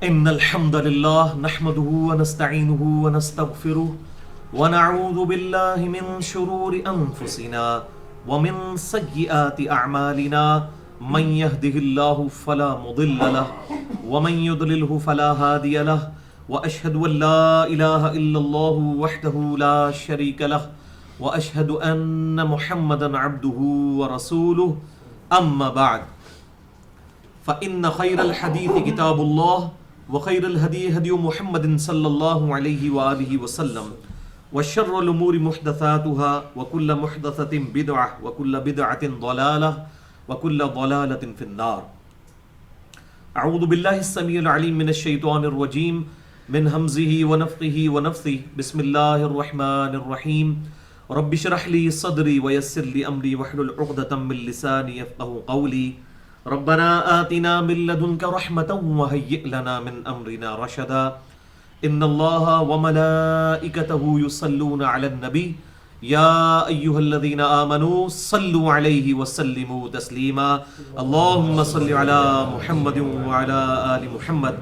إن الحمد لله نحمده ونستعينه ونستغفره ونعوذ بالله من شرور أنفسنا ومن سيئات أعمالنا من يهده الله فلا مضل له ومن يضلله فلا هادي له وأشهد أن لا إله إلا الله وحده لا شريك له وأشهد أن محمدا عبده ورسوله أما بعد فإن خير الحديث كتاب الله وخير الهدي هدي محمد صلى الله عليه وآله وسلم وشر الأمور محدثاتها وكل محدثة بدعة وكل بدعة ضلالة وكل ضلالة في النار. أعوذ بالله السميع العليم من الشيطان الرجيم من همزه ونفخه ونفثه. بسم الله الرحمن الرحيم. رب اشرح لي صدري ويسر لي أمري واحلل عقدة من لساني يفقهوا قولي. ربنا آتنا من لدنك رحمة وهيئ لنا من أمرنا رشدا. إن الله وملائكته يصلون على النبي يا أيها الذين آمنوا صلوا عليه وسلموا تسليما. اللهم صل على محمد وعلى آل محمد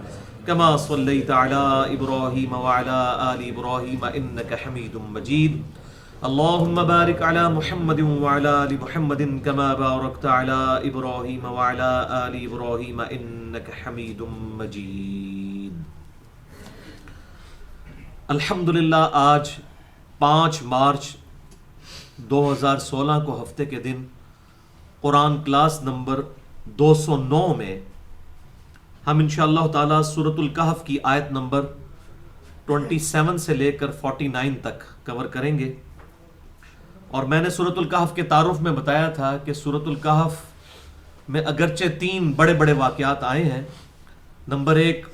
كما صليت على إبراهيم وعلى آل إبراهيم إنك حميد مجيد. اللهم بارك على محمد وعلى آل محمد كما باركت على إبراهيم وعلى آل إبراهيم إنك حميد مجيد. الحمدللہ آج 5 مارچ 2016 کو ہفتے کے دن قرآن کلاس نمبر 209 میں ہم انشاءاللہ تعالی سورۃ الکہف کی آیت نمبر 27 سے لے کر 49 تک کور کریں گے. اور میں نے سورۃ الکہف کے تعارف میں بتایا تھا کہ سورۃ الکہف میں اگرچہ 3 بڑے بڑے واقعات آئے ہیں. نمبر 1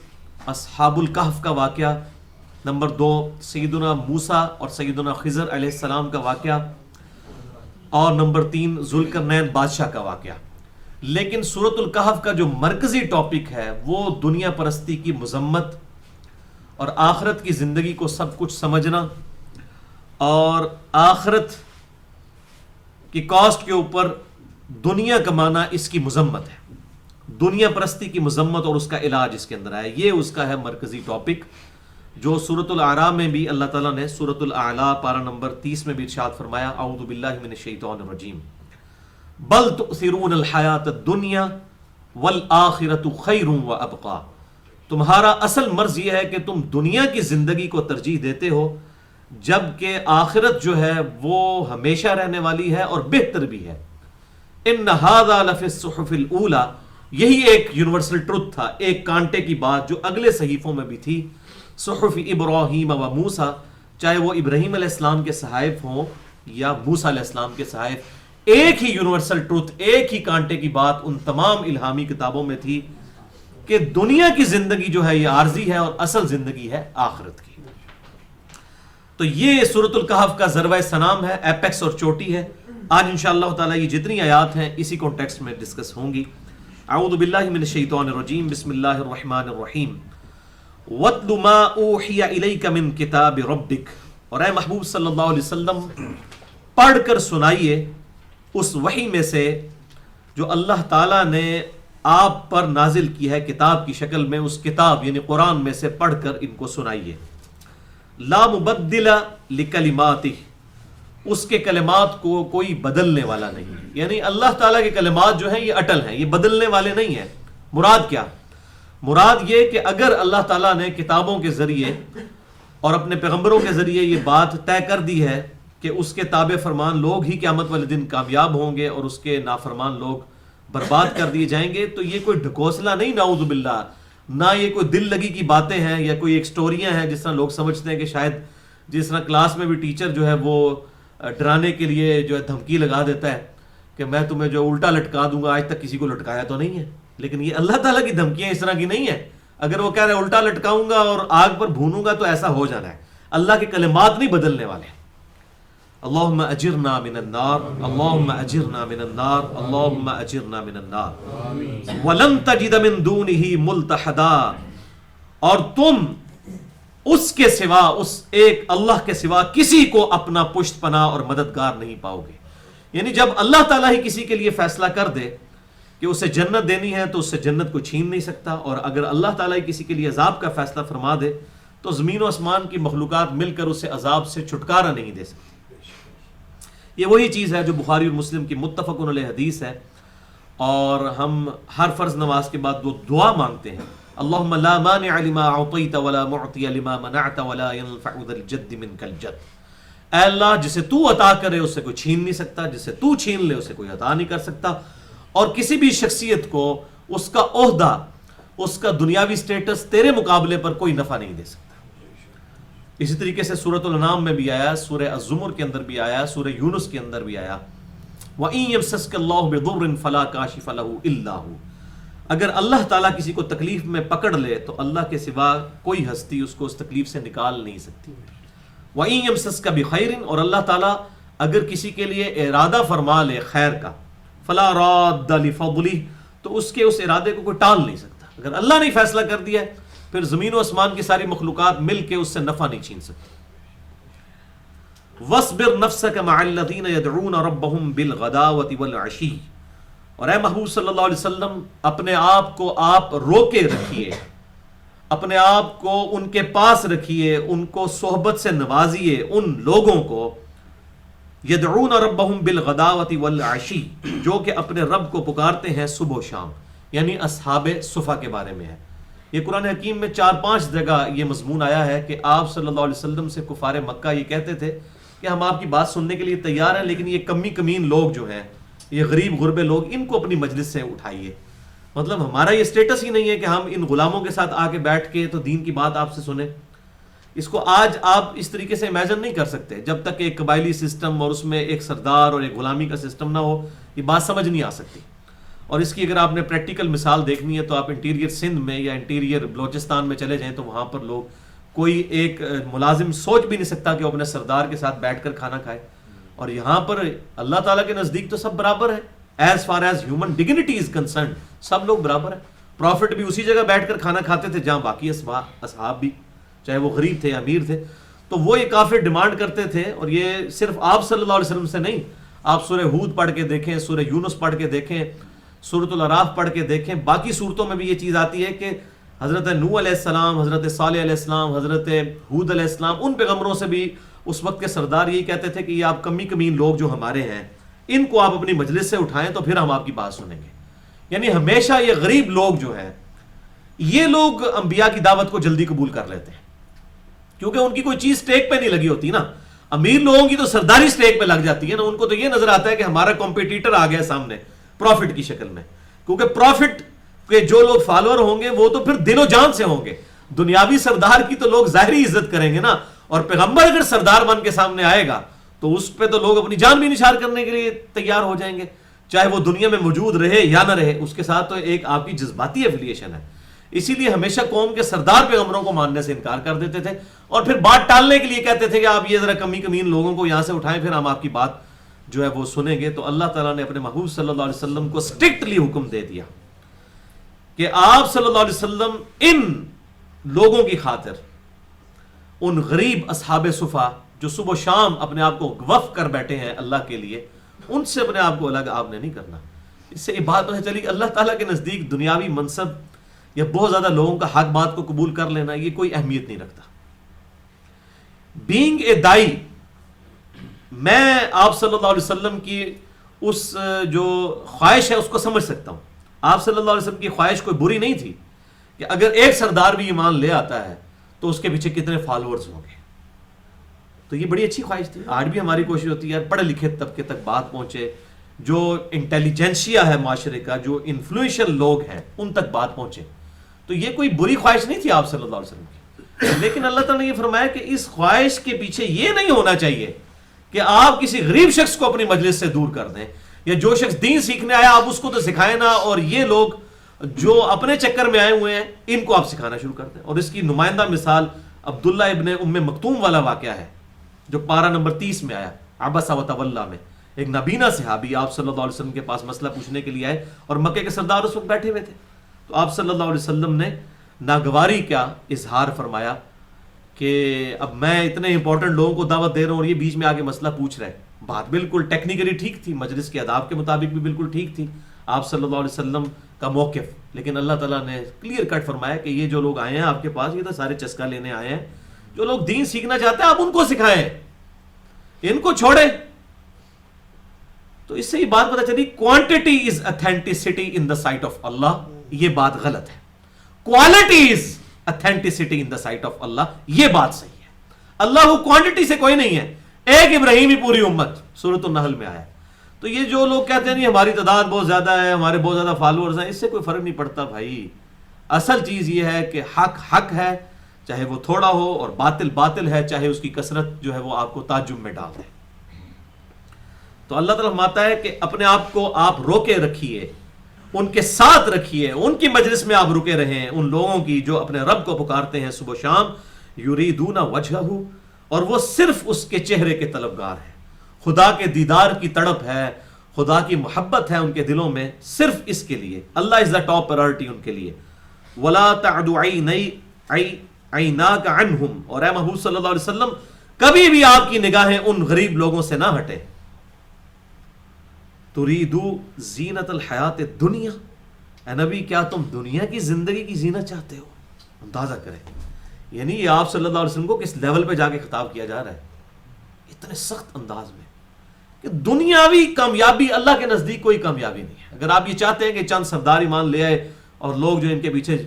اصحاب الکہف کا واقعہ، نمبر 2 سیدنا موسیٰ اور سیدنا خضر علیہ السلام کا واقعہ، اور نمبر 3 ذوالقرنین بادشاہ کا واقعہ. لیکن سورۃ الکہف کا جو مرکزی ٹاپک ہے وہ دنیا پرستی کی مذمت اور آخرت کی زندگی کو سب کچھ سمجھنا اور آخرت کی کاسٹ کے اوپر دنیا کمانا، اس کی مذمت ہے. دنیا پرستی کی مذمت اور اس کا علاج اس کے اندر ہے. یہ اس کا ہے مرکزی ٹاپک، جو سورۃ الاعراف میں بھی اللہ تعالیٰ نے سورۃ الاعلی پارہ نمبر 30 میں بھی ارشاد فرمایا، اعوذ باللہ من الشیطان الرجیم، بل تؤثرون الحیات الدنیا والآخرۃ خیر وابقی. تمہارا اصل مرض یہ ہے کہ تم دنیا کی زندگی کو ترجیح دیتے ہو، جبکہ آخرت جو ہے وہ ہمیشہ رہنے والی ہے اور بہتر بھی ہے. ان ھذا لفی الصحف الاولی، یہی ایک یونیورسل ٹروتھ تھا، ایک کانٹے کی بات جو اگلے صحیفوں میں بھی تھی. صحف ابراہیم و موسیٰ، چاہے وہ ابراہیم علیہ السلام کے صحائف ہوں یا موسیٰ علیہ السلام کے صحائف، ایک ہی یونیورسل ٹروتھ، ایک ہی کانٹے کی بات ان تمام الہامی کتابوں میں تھی کہ دنیا کی زندگی جو ہے یہ عارضی ہے اور اصل زندگی ہے آخرت کی. تو یہ سورۃ الکہف کا ذروہ سنام ہے، ایپیکس اور چوٹی ہے. آج انشاءاللہ تعالی یہ جتنی آیات ہیں اسی کانٹیکسٹ میں ڈسکس ہوں گی. اعوذ باللہ من الشیطان الرجیم، بسم اللہ الرحمن الرحیم. وَاتْلُ مَا أُوحِيَ إِلَيْكَ مِن كِتَابِ رَبِّكَ، اور اے محبوب صلی اللہ علیہ وسلم پڑھ کر سنائیے اس وحی میں سے جو اللہ تعالیٰ نے آپ پر نازل کی ہے کتاب کی شکل میں. اس کتاب یعنی قرآن میں سے پڑھ کر ان کو سنائیے. لا مبدل لکلماتہ، اس کے کلمات کو کوئی بدلنے والا نہیں. یعنی اللہ تعالیٰ کے کلمات جو ہیں یہ اٹل ہیں، یہ بدلنے والے نہیں ہیں. مراد کیا؟ مراد یہ کہ اگر اللہ تعالیٰ نے کتابوں کے ذریعے اور اپنے پیغمبروں کے ذریعے یہ بات طے کر دی ہے کہ اس کے تابع فرمان لوگ ہی قیامت والے دن کامیاب ہوں گے اور اس کے نافرمان لوگ برباد کر دیے جائیں گے، تو یہ کوئی ڈھکوسلا نہیں، نعوذ باللہ، نہ یہ کوئی دل لگی کی باتیں ہیں یا کوئی ایک سٹوریاں ہیں جس طرح لوگ سمجھتے ہیں کہ شاید جس طرح کلاس میں بھی ٹیچر جو ہے وہ ڈرانے کے لیے جو ہے دھمکی لگا دیتا ہے کہ میں تمہیں جو الٹا لٹکا دوں گا، آج تک کسی کو لٹکایا تو نہیں ہے. لیکن یہ اللہ تعالیٰ کی دھمکیاں اس طرح کی نہیں ہیں. اگر وہ کہہ رہے الٹا لٹکاؤں گا اور آگ پر بھونوں گا تو ایسا ہو جانا ہے. اللہ کے کلمات نہیں بدلنے والے. اللہم اجرنا من النار، اللہم اجرنا من النار، اللہم اجرنا من النار. ولن تجد من دونہ ملتحدا، اور تم اس کے سوا، اس ایک اللہ کے سوا کسی کو اپنا پشت پناہ اور مددگار نہیں پاؤ گے. یعنی جب اللہ تعالیٰ ہی کسی کے لیے فیصلہ کر دے کہ اسے جنت دینی ہے تو اس سے جنت کو چھین نہیں سکتا، اور اگر اللہ تعالیٰ کسی کے لیے عذاب کا فیصلہ فرما دے تو زمین و آسمان کی مخلوقات مل کر اسے عذاب سے چھٹکارا نہیں دے سکتی۔ یہ وہی چیز ہے جو بخاری اور مسلم کی متفق علیہ حدیث ہے، اور ہم ہر فرض نماز کے بعد وہ دعا مانگتے ہیں، اللہم لا مانع لما اعطیت ولا معطی لما منعت ولا ينفع ذا الجد منک الجد۔ اے اللہ جسے تو عطا کرے اسے کوئی چھین نہیں سکتا، جسے تو چھین لے اسے کوئی عطا نہیں کر سکتا، اور کسی بھی شخصیت کو اس کا عہدہ، اس کا دنیاوی سٹیٹس تیرے مقابلے پر کوئی نفع نہیں دے سکتا۔ اسی طریقے سے سورۃ الانعام میں بھی آیا، سورہ الزمر کے اندر بھی آیا، سورہ یونس کے اندر بھی آیا، وَإِن يَمْسَسْكَ اللَّهُ بِضُرٍّ فَلَا كَاشِفَ لَهُ إِلَّا هُوَ۔ اگر اللہ تعالیٰ کسی کو تکلیف میں پکڑ لے تو اللہ کے سوا کوئی ہستی اس کو اس تکلیف سے نکال نہیں سکتی۔ وَإِن يَمْسَسْكَ بِخَيْرٍ، اور اللہ تعالیٰ اگر کسی کے لیے ارادہ فرما لے خیر کا، فَلَا رَادَّ لِفَضْلِهِ، تو اس کے اس ارادے کو کوئی ٹال نہیں سکتا۔ اگر اللہ نے فیصلہ کر دیا ہے پھر زمین و آسمان کی ساری مخلوقات مل کے اس سے نفع نہیں چھین سکتی۔ وَاصْبِرْ نَفْسَكَ مَعَ الَّذِينَ يَدْعُونَ رَبَّهُمْ بِالْغَدَاوَةِ وَالْعَشِيِّ، اور اے محبوب صلی اللہ علیہ وسلم اپنے آپ کو آپ روکے رکھیے، اپنے آپ کو ان کے پاس رکھیے، ان کو صحبت سے نوازیے، ان لوگوں کو یدعون ربہم بالغداوۃ والعشی، جو کہ اپنے رب کو پکارتے ہیں صبح و شام، یعنی اصحاب صفا کے بارے میں ہے۔ یہ قرآن حکیم میں 4-5 جگہ یہ مضمون آیا ہے کہ آپ صلی اللہ علیہ وسلم سے کفار مکہ یہ کہتے تھے کہ ہم آپ کی بات سننے کے لیے تیار ہیں، لیکن یہ کمی کمین لوگ جو ہیں، یہ غریب غربے لوگ، ان کو اپنی مجلس سے اٹھائیے۔ مطلب ہمارا یہ سٹیٹس ہی نہیں ہے کہ ہم ان غلاموں کے ساتھ آ کے بیٹھ کے تو دین کی بات آپ سے سنیں۔ اس کو آج آپ اس طریقے سے امیجن نہیں کر سکتے، جب تک ایک قبائلی سسٹم اور اس میں ایک سردار اور ایک غلامی کا سسٹم نہ ہو یہ بات سمجھ نہیں آ سکتی۔ اور اس کی اگر آپ نے پریکٹیکل مثال دیکھنی ہے تو آپ انٹیریئر سندھ میں یا انٹیریئر بلوچستان میں چلے جائیں تو وہاں پر لوگ، کوئی ایک ملازم سوچ بھی نہیں سکتا کہ وہ اپنے سردار کے ساتھ بیٹھ کر کھانا کھائے، اور یہاں پر اللہ تعالیٰ کے نزدیک تو سب برابر ہے۔ As far as human dignity is concerned سب لوگ برابر ہیں۔ پروفٹ بھی اسی جگہ بیٹھ کر کھانا کھاتے تھے جہاں باقی اصحاب بھی، چاہے وہ غریب تھے یا امیر تھے۔ تو وہ یہ کافر ڈیمانڈ کرتے تھے، اور یہ صرف آپ صلی اللہ علیہ وسلم سے نہیں، آپ سورہ ہود پڑھ کے دیکھیں، سورہ یونس پڑھ کے دیکھیں، سورۃ الاعراف پڑھ کے دیکھیں، باقی صورتوں میں بھی یہ چیز آتی ہے کہ حضرت نوح علیہ السلام، حضرت صالح علیہ السلام، حضرت ہود علیہ السلام، ان پیغمبروں سے بھی اس وقت کے سردار یہی کہتے تھے کہ یہ آپ کمی کمین لوگ جو ہمارے ہیں ان کو آپ اپنی مجلس سے اٹھائیں تو پھر ہم آپ کی بات سنیں گے۔ یعنی ہمیشہ یہ غریب لوگ جو ہیں یہ لوگ انبیاء کی دعوت کو جلدی قبول کر لیتے ہیں، کیونکہ ان کی کوئی چیز سٹیک پہ نہیں لگی ہوتی نا۔ امیر لوگوں کی تو سرداری سٹیک پہ لگ جاتی ہے نا، ان کو تو یہ نظر آتا ہے کہ ہمارا کمپیٹیٹر آ گیا سامنے پروفٹ کی شکل میں، کیونکہ پروفٹ کے جو لوگ فالوور ہوں گے وہ تو پھر دل و جان سے ہوں گے۔ دنیاوی سردار کی تو لوگ ظاہری عزت کریں گے نا، اور پیغمبر اگر سردار بن کے سامنے آئے گا تو اس پہ تو لوگ اپنی جان بھی نثار کرنے کے لیے تیار ہو جائیں گے، چاہے وہ دنیا میں موجود رہے یا نہ رہے، اس کے ساتھ تو ایک آپ کی جذباتی ایفیلیشن ہے۔ اسی لیے ہمیشہ قوم کے سردار پیغمبروں کو ماننے سے انکار کر دیتے تھے، اور پھر بات ٹالنے کے لیے کہتے تھے کہ آپ یہ ذرا کمی کمین لوگوں کو یہاں سے اٹھائیں، پھر ہم آپ کی بات جو ہے وہ سنیں گے۔ تو اللہ تعالیٰ نے اپنے محبوب صلی اللہ علیہ وسلم کو اسٹرکٹلی حکم دے دیا کہ آپ صلی اللہ علیہ وسلم ان لوگوں کی خاطر، ان غریب اصحاب صفا جو صبح و شام اپنے آپ کو وقف کر بیٹھے ہیں اللہ کے لیے، ان سے اپنے آپ کو الگ آپ نے نہیں کرنا۔ اس سے یہ بات پتہ چلی کہ اللہ تعالیٰ کے نزدیک دنیاوی منصب یا بہت زیادہ لوگوں کا حق بات کو قبول کر لینا یہ کوئی اہمیت نہیں رکھتا۔ بینگ اے دائی، میں آپ صلی اللہ علیہ وسلم کی اس جو خواہش ہے اس کو سمجھ سکتا ہوں۔ آپ صلی اللہ علیہ وسلم کی خواہش کوئی بری نہیں تھی کہ اگر ایک سردار بھی ایمان لے آتا ہے تو اس کے پیچھے کتنے فالوورز ہوں گے، تو یہ بڑی اچھی خواہش تھی۔ آج بھی ہماری کوشش ہوتی ہے پڑھے لکھے طبقے تک بات پہنچے، جو انٹیلیجنسیا ہے معاشرے کا، جو انفلوئنشل لوگ ہیں ان تک بات پہنچے، تو یہ کوئی بری خواہش نہیں تھی آپ صلی اللہ علیہ وسلم کی۔ لیکن اللہ تعالیٰ نے یہ فرمایا کہ اس خواہش کے پیچھے یہ نہیں ہونا چاہیے کہ آپ کسی غریب شخص کو اپنی مجلس سے دور کر دیں، یا جو شخص دین سیکھنے آیا آپ اس کو تو سکھائیں نا، اور یہ لوگ جو اپنے چکر میں آئے ہوئے ہیں ان کو آپ سکھانا شروع کر دیں۔ اور اس کی نمائندہ مثال عبداللہ ابن ام مکتوم والا واقعہ ہے جو پارہ نمبر 30 میں آیا، عبس و تولی میں۔ ایک نابینا صحابی آپ صلی اللہ علیہ وسلم کے پاس مسئلہ پوچھنے کے لیے آئے، اور مکے کے سردار اس وقت بیٹھے ہوئے تھے، تو آپ صلی اللہ علیہ وسلم نے ناگواری کا اظہار فرمایا کہ اب میں اتنے امپورٹنٹ لوگوں کو دعوت دے رہا ہوں اور یہ بیچ میں آ کے مسئلہ پوچھ رہے ہیں۔ بات بالکل ٹیکنیکلی ٹھیک تھی، مجلس کے آداب کے مطابق بھی بالکل ٹھیک تھی۔ آپ صلی اللہ علیہ وسلم کا موقف، لیکن اللہ تعالیٰ نے کلیئر کٹ فرمایا کہ یہ جو لوگ آئے ہیں آپ کے پاس، یہ تو سارے چسکا لینے آئے ہیں، جو لوگ دین سیکھنا چاہتے ہیں آپ ان کو سکھائیں، ان کو چھوڑیں. تو اس سے یہ بات پتہ چلی quantity is authenticity in the sight of Allah, یہ بات غلط ہے. Quality is authenticity in the sight of Allah, یہ بات صحیح ہے. اللہ کو کوانٹٹی سے کوئی نہیں ہے، ایک ابراہیم ہی پوری امت، سورۃ النحل میں آیا. تو یہ جو لوگ کہتے ہیں نہیں ہماری تعداد بہت زیادہ ہے، ہمارے بہت زیادہ فالوورز ہیں، اس سے کوئی فرق نہیں پڑتا بھائی. اصل چیز یہ ہے کہ حق حق ہے، چاہے وہ تھوڑا ہو، اور باطل باطل ہے، چاہے اس کی کثرت جو ہے وہ آپ کو تعجب میں ڈال دے. تو اللہ تعالیٰ فرماتا ہے کہ اپنے آپ کو آپ روکے رکھیے، ان کے ساتھ رکھیے، ان کی مجلس میں آپ رکے رہیں، ان لوگوں کی جو اپنے رب کو پکارتے ہیں صبح و شام، یریدون وجہہ، اور وہ صرف اس کے چہرے کے طلبگار ہیں. خدا کے دیدار کی تڑپ ہے، خدا کی محبت ہے ان کے دلوں میں، صرف اس کے لیے. اللہ از دا ٹاپ پرائرٹی ان کے لیے. وَلَا تَعْدُ عَيْنَاكَ عَنْهُمْ، اور اے محبوب صلی اللہ علیہ وسلم کبھی بھی آپ کی نگاہیں ان غریب لوگوں سے نہ ہٹیں. تُرِيدُ زِينَةَ الْحَيَاةِ الدُّنْيَا، اے نبی کیا تم دنیا کی زندگی کی زینت چاہتے ہو؟ اندازہ کریں، یعنی یہ آپ صلی اللہ علیہ وسلم کو کس لیول پہ جا کے خطاب کیا جا رہا ہے، اتنے سخت انداز میں کہ دنیاوی کامیابی اللہ کے نزدیک کوئی کامیابی نہیں ہے. اگر آپ یہ چاہتے ہیں کہ چند سردار ایمان لے آئے اور لوگ جو ان کے پیچھے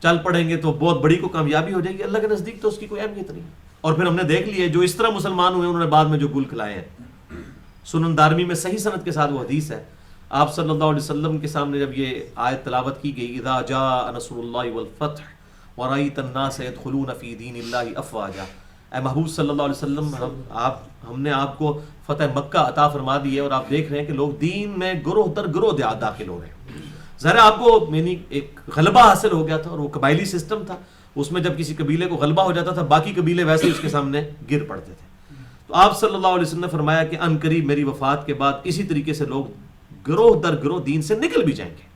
چل پڑیں گے تو بہت بڑی کو کامیابی ہو جائے گی، اللہ کے نزدیک تو اس کی کوئی اہمیت نہیں. اور پھر ہم نے دیکھ لیا جو اس طرح مسلمان ہوئے انہوں نے بعد میں جو گل کھلائے ہیں. سنن دارمی میں صحیح سند کے ساتھ وہ حدیث ہے، آپ صلی اللہ علیہ وسلم کے سامنے جب یہ آیت تلاوت کی گئی، اذا جاء نصر اللہ والفتح ورأیت الناس يدخلون فی دین اللہ افواجا، اے محبوب صلی اللہ علیہ وسلم ہم نے آپ کو فتح مکہ عطا فرما دی ہے اور آپ دیکھ رہے ہیں کہ لوگ دین میں گروہ در گروہ داخل ہو رہے ہیں. ظاہر آپ کو یعنی ایک غلبہ حاصل ہو گیا تھا، اور وہ قبائلی سسٹم تھا، اس میں جب کسی قبیلے کو غلبہ ہو جاتا تھا باقی قبیلے ویسے اس کے سامنے گر پڑتے تھے. تو آپ صلی اللہ علیہ وسلم نے فرمایا کہ ان قریب میری وفات کے بعد اسی طریقے سے لوگ گروہ در گروہ دین سے نکل بھی جائیں گے.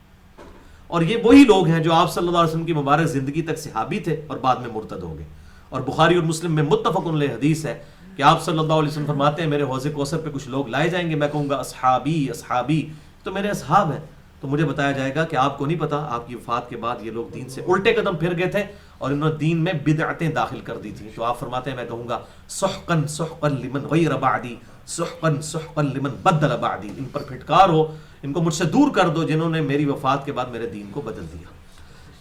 اور یہ وہی لوگ ہیں جو آپ صلی اللہ علیہ وسلم کی مبارک زندگی تک صحابی تھے اور بعد میں مرتد ہو گئے. اور بخاری اور مسلم میں متفق علیہ حدیث ہے کہ آپ صلی اللہ علیہ وسلم فرماتے ہیں میرے حوض کوثر پہ کچھ لوگ لائے جائیں گے، میں کہوں گا اصحابی اصحابی، تو میرے اصحاب ہیں. تو مجھے بتایا جائے گا کہ آپ کو نہیں پتا آپ کی وفات کے بعد یہ لوگ دین سے الٹے قدم پھر گئے تھے اور انہوں نے دین میں بدعتیں داخل کر دی تھیں. تو آپ فرماتے ہیں میں کہوں گا سحقا سحقا لمن غیر بعدی، سحقا سحقا لمن بدل بعدی، ان پر پھٹکار ہو، ان کو مجھ سے دور کر دو جنہوں نے میری وفات کے بعد میرے دین کو بدل دیا.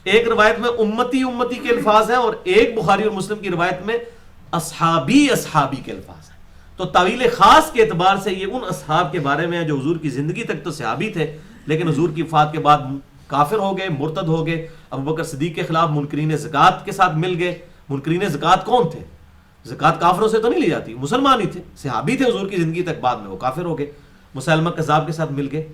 ایک روایت میں امتی امتی کے الفاظ ہیں اور ایک بخاری اور مسلم کی روایت میں اصحابی اصحابی کے الفاظ ہیں. تو تعویل خاص کے اعتبار سے یہ ان اصحاب کے بارے میں ہے جو حضور کی زندگی تک تو صحابی تھے لیکن حضور کی وفات کے بعد کافر ہو گئے، مرتد ہو گئے. ابو بکر صدیق کے خلاف منکرین زکوٰۃ کے ساتھ مل گئے. منکرین زکوٰۃ کون تھے؟ زکوٰۃ کافروں سے تو نہیں لی جاتی، مسلمان ہی تھے، صحابی تھے حضور کی زندگی تک، بعد میں وہ کافر ہو گئے، مسلمہ کذاب کے ساتھ مل گئے.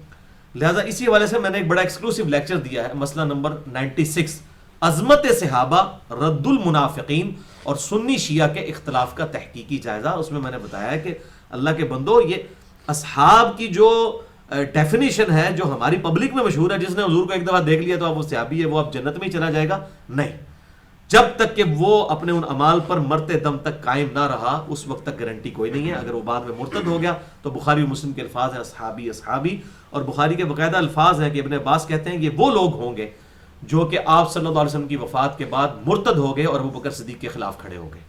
لہٰذا اسی حوالے سے میں نے ایک بڑا ایکسکلوسیو لیکچر دیا ہے، مسئلہ نمبر 96، عظمت صحابہ، رد المنافقین اور سنی شیعہ کے اختلاف کا تحقیقی جائزہ. اس میں نے بتایا ہے کہ اللہ کے بندو یہ اصحاب کی جو ڈیفینیشن ہے جو ہماری پبلک میں مشہور ہے، جس نے حضور کو ایک دفعہ دیکھ لیا تو اب وہ صحابی ہے، وہ اب جنت میں ہی چلا جائے گا، نہیں، جب تک کہ وہ اپنے ان اعمال پر مرتے دم تک قائم نہ رہا اس وقت تک گارنٹی کوئی نہیں ہے. اگر وہ بعد میں مرتد ہو گیا تو بخاری اور مسلم کے الفاظ ہیں اصحابی اصحابی، اور بخاری کے باقاعدہ الفاظ ہیں کہ ابن عباس کہتے ہیں یہ وہ لوگ ہوں گے جو کہ آپ صلی اللہ علیہ وسلم کی وفات کے بعد مرتد ہو گئے اور ابو بکر صدیق کے خلاف کھڑے ہو گئے.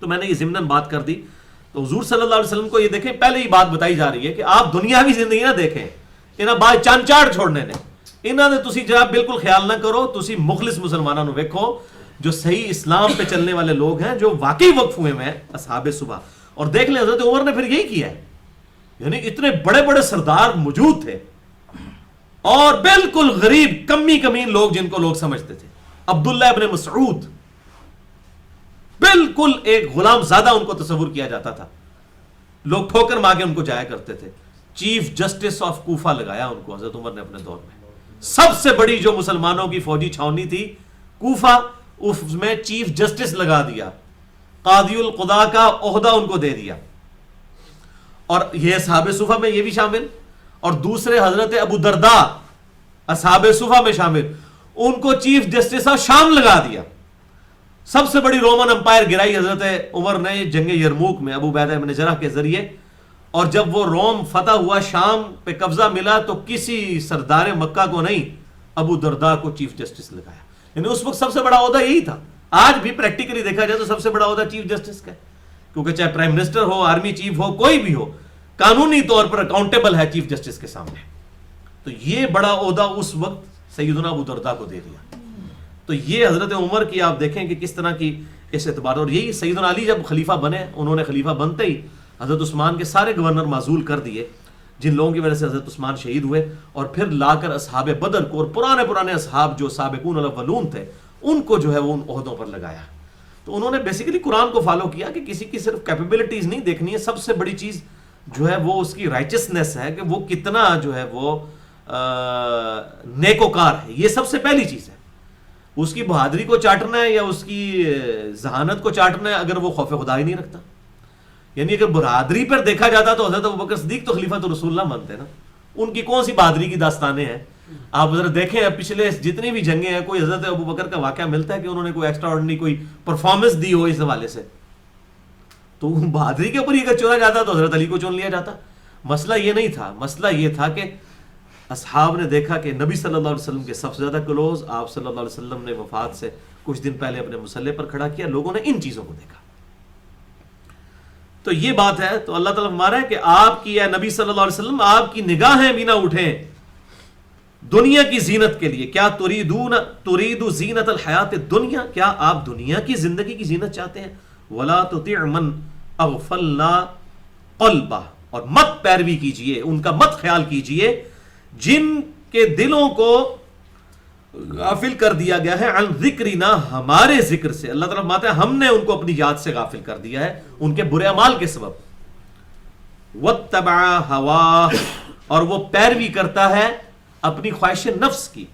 تو میں نے یہ ضمناً بات کر دی. تو حضور صلی اللہ علیہ وسلم کو یہ دیکھیں پہلے ہی بات بتائی جا رہی ہے کہ آپ دنیاوی زندگی نہ دیکھیں، انہاں بات چانچاڑ چھوڑنے نے انہاں نے تسی جناب بالکل خیال نہ کرو، تسی مخلص مسلمانوں نو ویکھو جو صحیح اسلام پہ چلنے والے لوگ ہیں جو واقعی وقف ہوئے ہیں اصحاب صبح. اور دیکھ لیں حضرت عمر نے پھر یہی کیا ہے، یعنی اتنے بڑے بڑے سردار موجود تھے اور بالکل غریب کمی کمین لوگ جن کو لوگ سمجھتے تھے. عبداللہ ابن مسعود بالکل ایک غلام زادہ ان کو تصور کیا جاتا تھا، لوگ ٹھوکر مار کے ان کو جایا کرتے تھے. چیف جسٹس آف کوفہ لگایا ان کو حضرت عمر نے اپنے دور میں. سب سے بڑی جو مسلمانوں کی فوجی چھاونی تھی کوفہ، اس میں چیف جسٹس لگا دیا، قاضی القضاء کا عہدہ ان کو دے دیا. اور یہ اصحاب صفہ میں یہ بھی شامل، اور دوسرے حضرت ابو درداء اصحاب صفہ میں شامل، ان کو چیف جسٹس آف شام لگا دیا. سب سے بڑی رومن امپائر گرائی حضرت عمر نے جنگ یرموک میں ابو عبیدہ بن جرح کے ذریعے، اور جب وہ روم فتح ہوا، شام پہ قبضہ ملا، تو کسی سردار مکہ کو نہیں، ابو درداء کو چیف جسٹس لگایا. یعنی اس وقت سب سے بڑا عہدہ یہی تھا. آج بھی پریکٹیکلی دیکھا جائے تو سب سے بڑا عہدہ چیف جسٹس کا ہے، کیونکہ چاہے پرائم منسٹر ہو، آرمی چیف ہو، کوئی بھی ہو، قانونی طور پر اکاؤنٹیبل ہے چیف جسٹس کے سامنے. تو یہ بڑا عہدہ اس وقت سیدنا ابو درداء کو دے دیا. تو یہ حضرت عمر کی آپ دیکھیں کہ کس طرح کی اس اعتبار. اور یہی سیدنا علی جب خلیفہ بنے، انہوں نے خلیفہ بنتے ہی حضرت عثمان کے سارے گورنر معزول کر دیے، جن لوگوں کی وجہ سے حضرت عثمان شہید ہوئے، اور پھر لا کر اصحاب بدر کو اور پرانے اصحاب جو سابقون الاولون تھے ان کو جو ہے وہ ان عہدوں پر لگایا. تو انہوں نے بیسیکلی قرآن کو فالو کیا کہ کسی کی صرف کیپیبلٹیز نہیں دیکھنی ہے، سب سے بڑی چیز جو ہے وہ اس کی رائچسنس ہے، کہ وہ کتنا جو ہے وہ نیکوکار ہے. یہ سب سے پہلی چیز ہے. اس کی بہادری کو چاٹنا ہے یا اس کی ذہانت کو چاٹنا ہے اگر وہ خوف خدا ہی نہیں رکھتا. یعنی اگر بہادری پر دیکھا جاتا تو حضرت ابوبکر صدیق تو خلیفۃ رسول اللہ مانتے نا. ان کی کون سی بہادری کی داستانیں ہیں؟ آپ ذرا دیکھیں پچھلے جتنی بھی جنگیں ہیں، کوئی حضرت ابوبکر کا واقعہ ملتا ہے کہ انہوں نے کوئی ایکسٹرا آرڈنری کوئی پرفارمنس دی ہو اس حوالے سے؟ تو بہادری کے اوپر ہی اگر چنا جاتا تو حضرت علی کو چن لیا جاتا. مسئلہ یہ نہیں تھا. مسئلہ یہ تھا کہ اصحاب نے دیکھا کہ نبی صلی اللہ علیہ وسلم کے سب سے زیادہ کلوز آپ صلی اللہ علیہ وسلم نے وفات سے کچھ دن پہلے اپنے مسلح پر کھڑا کیا. لوگوں نے ان چیزوں کو دیکھا. تو یہ بات ہے. تو اللہ تعالیٰ فرما رہا ہے کہ آپ کی، اے نبی صلی اللہ علیہ وسلم، آپ کی نگاہیں بھی نہ اٹھیں دنیا کی زینت کے لیے. کیا ترید زینت الحیات الدنیا، کیا آپ دنیا کی زندگی کی زینت چاہتے ہیں؟ ولا تطع من اغفلنا قلبہ، اور مت پیروی کیجئے، ان کا مت خیال کیجئے جن کے دلوں کو غافل کر دیا گیا ہے عن ذکرنا، ہمارے ذکر سے. اللہ تعالیٰ فرماتا ہے ہم نے ان کو اپنی یاد سے غافل کر دیا ہے ان کے برے اعمال کے سبب. واتبع ہواہ، اور وہ پیروی کرتا ہے اپنی خواہش نفس کی.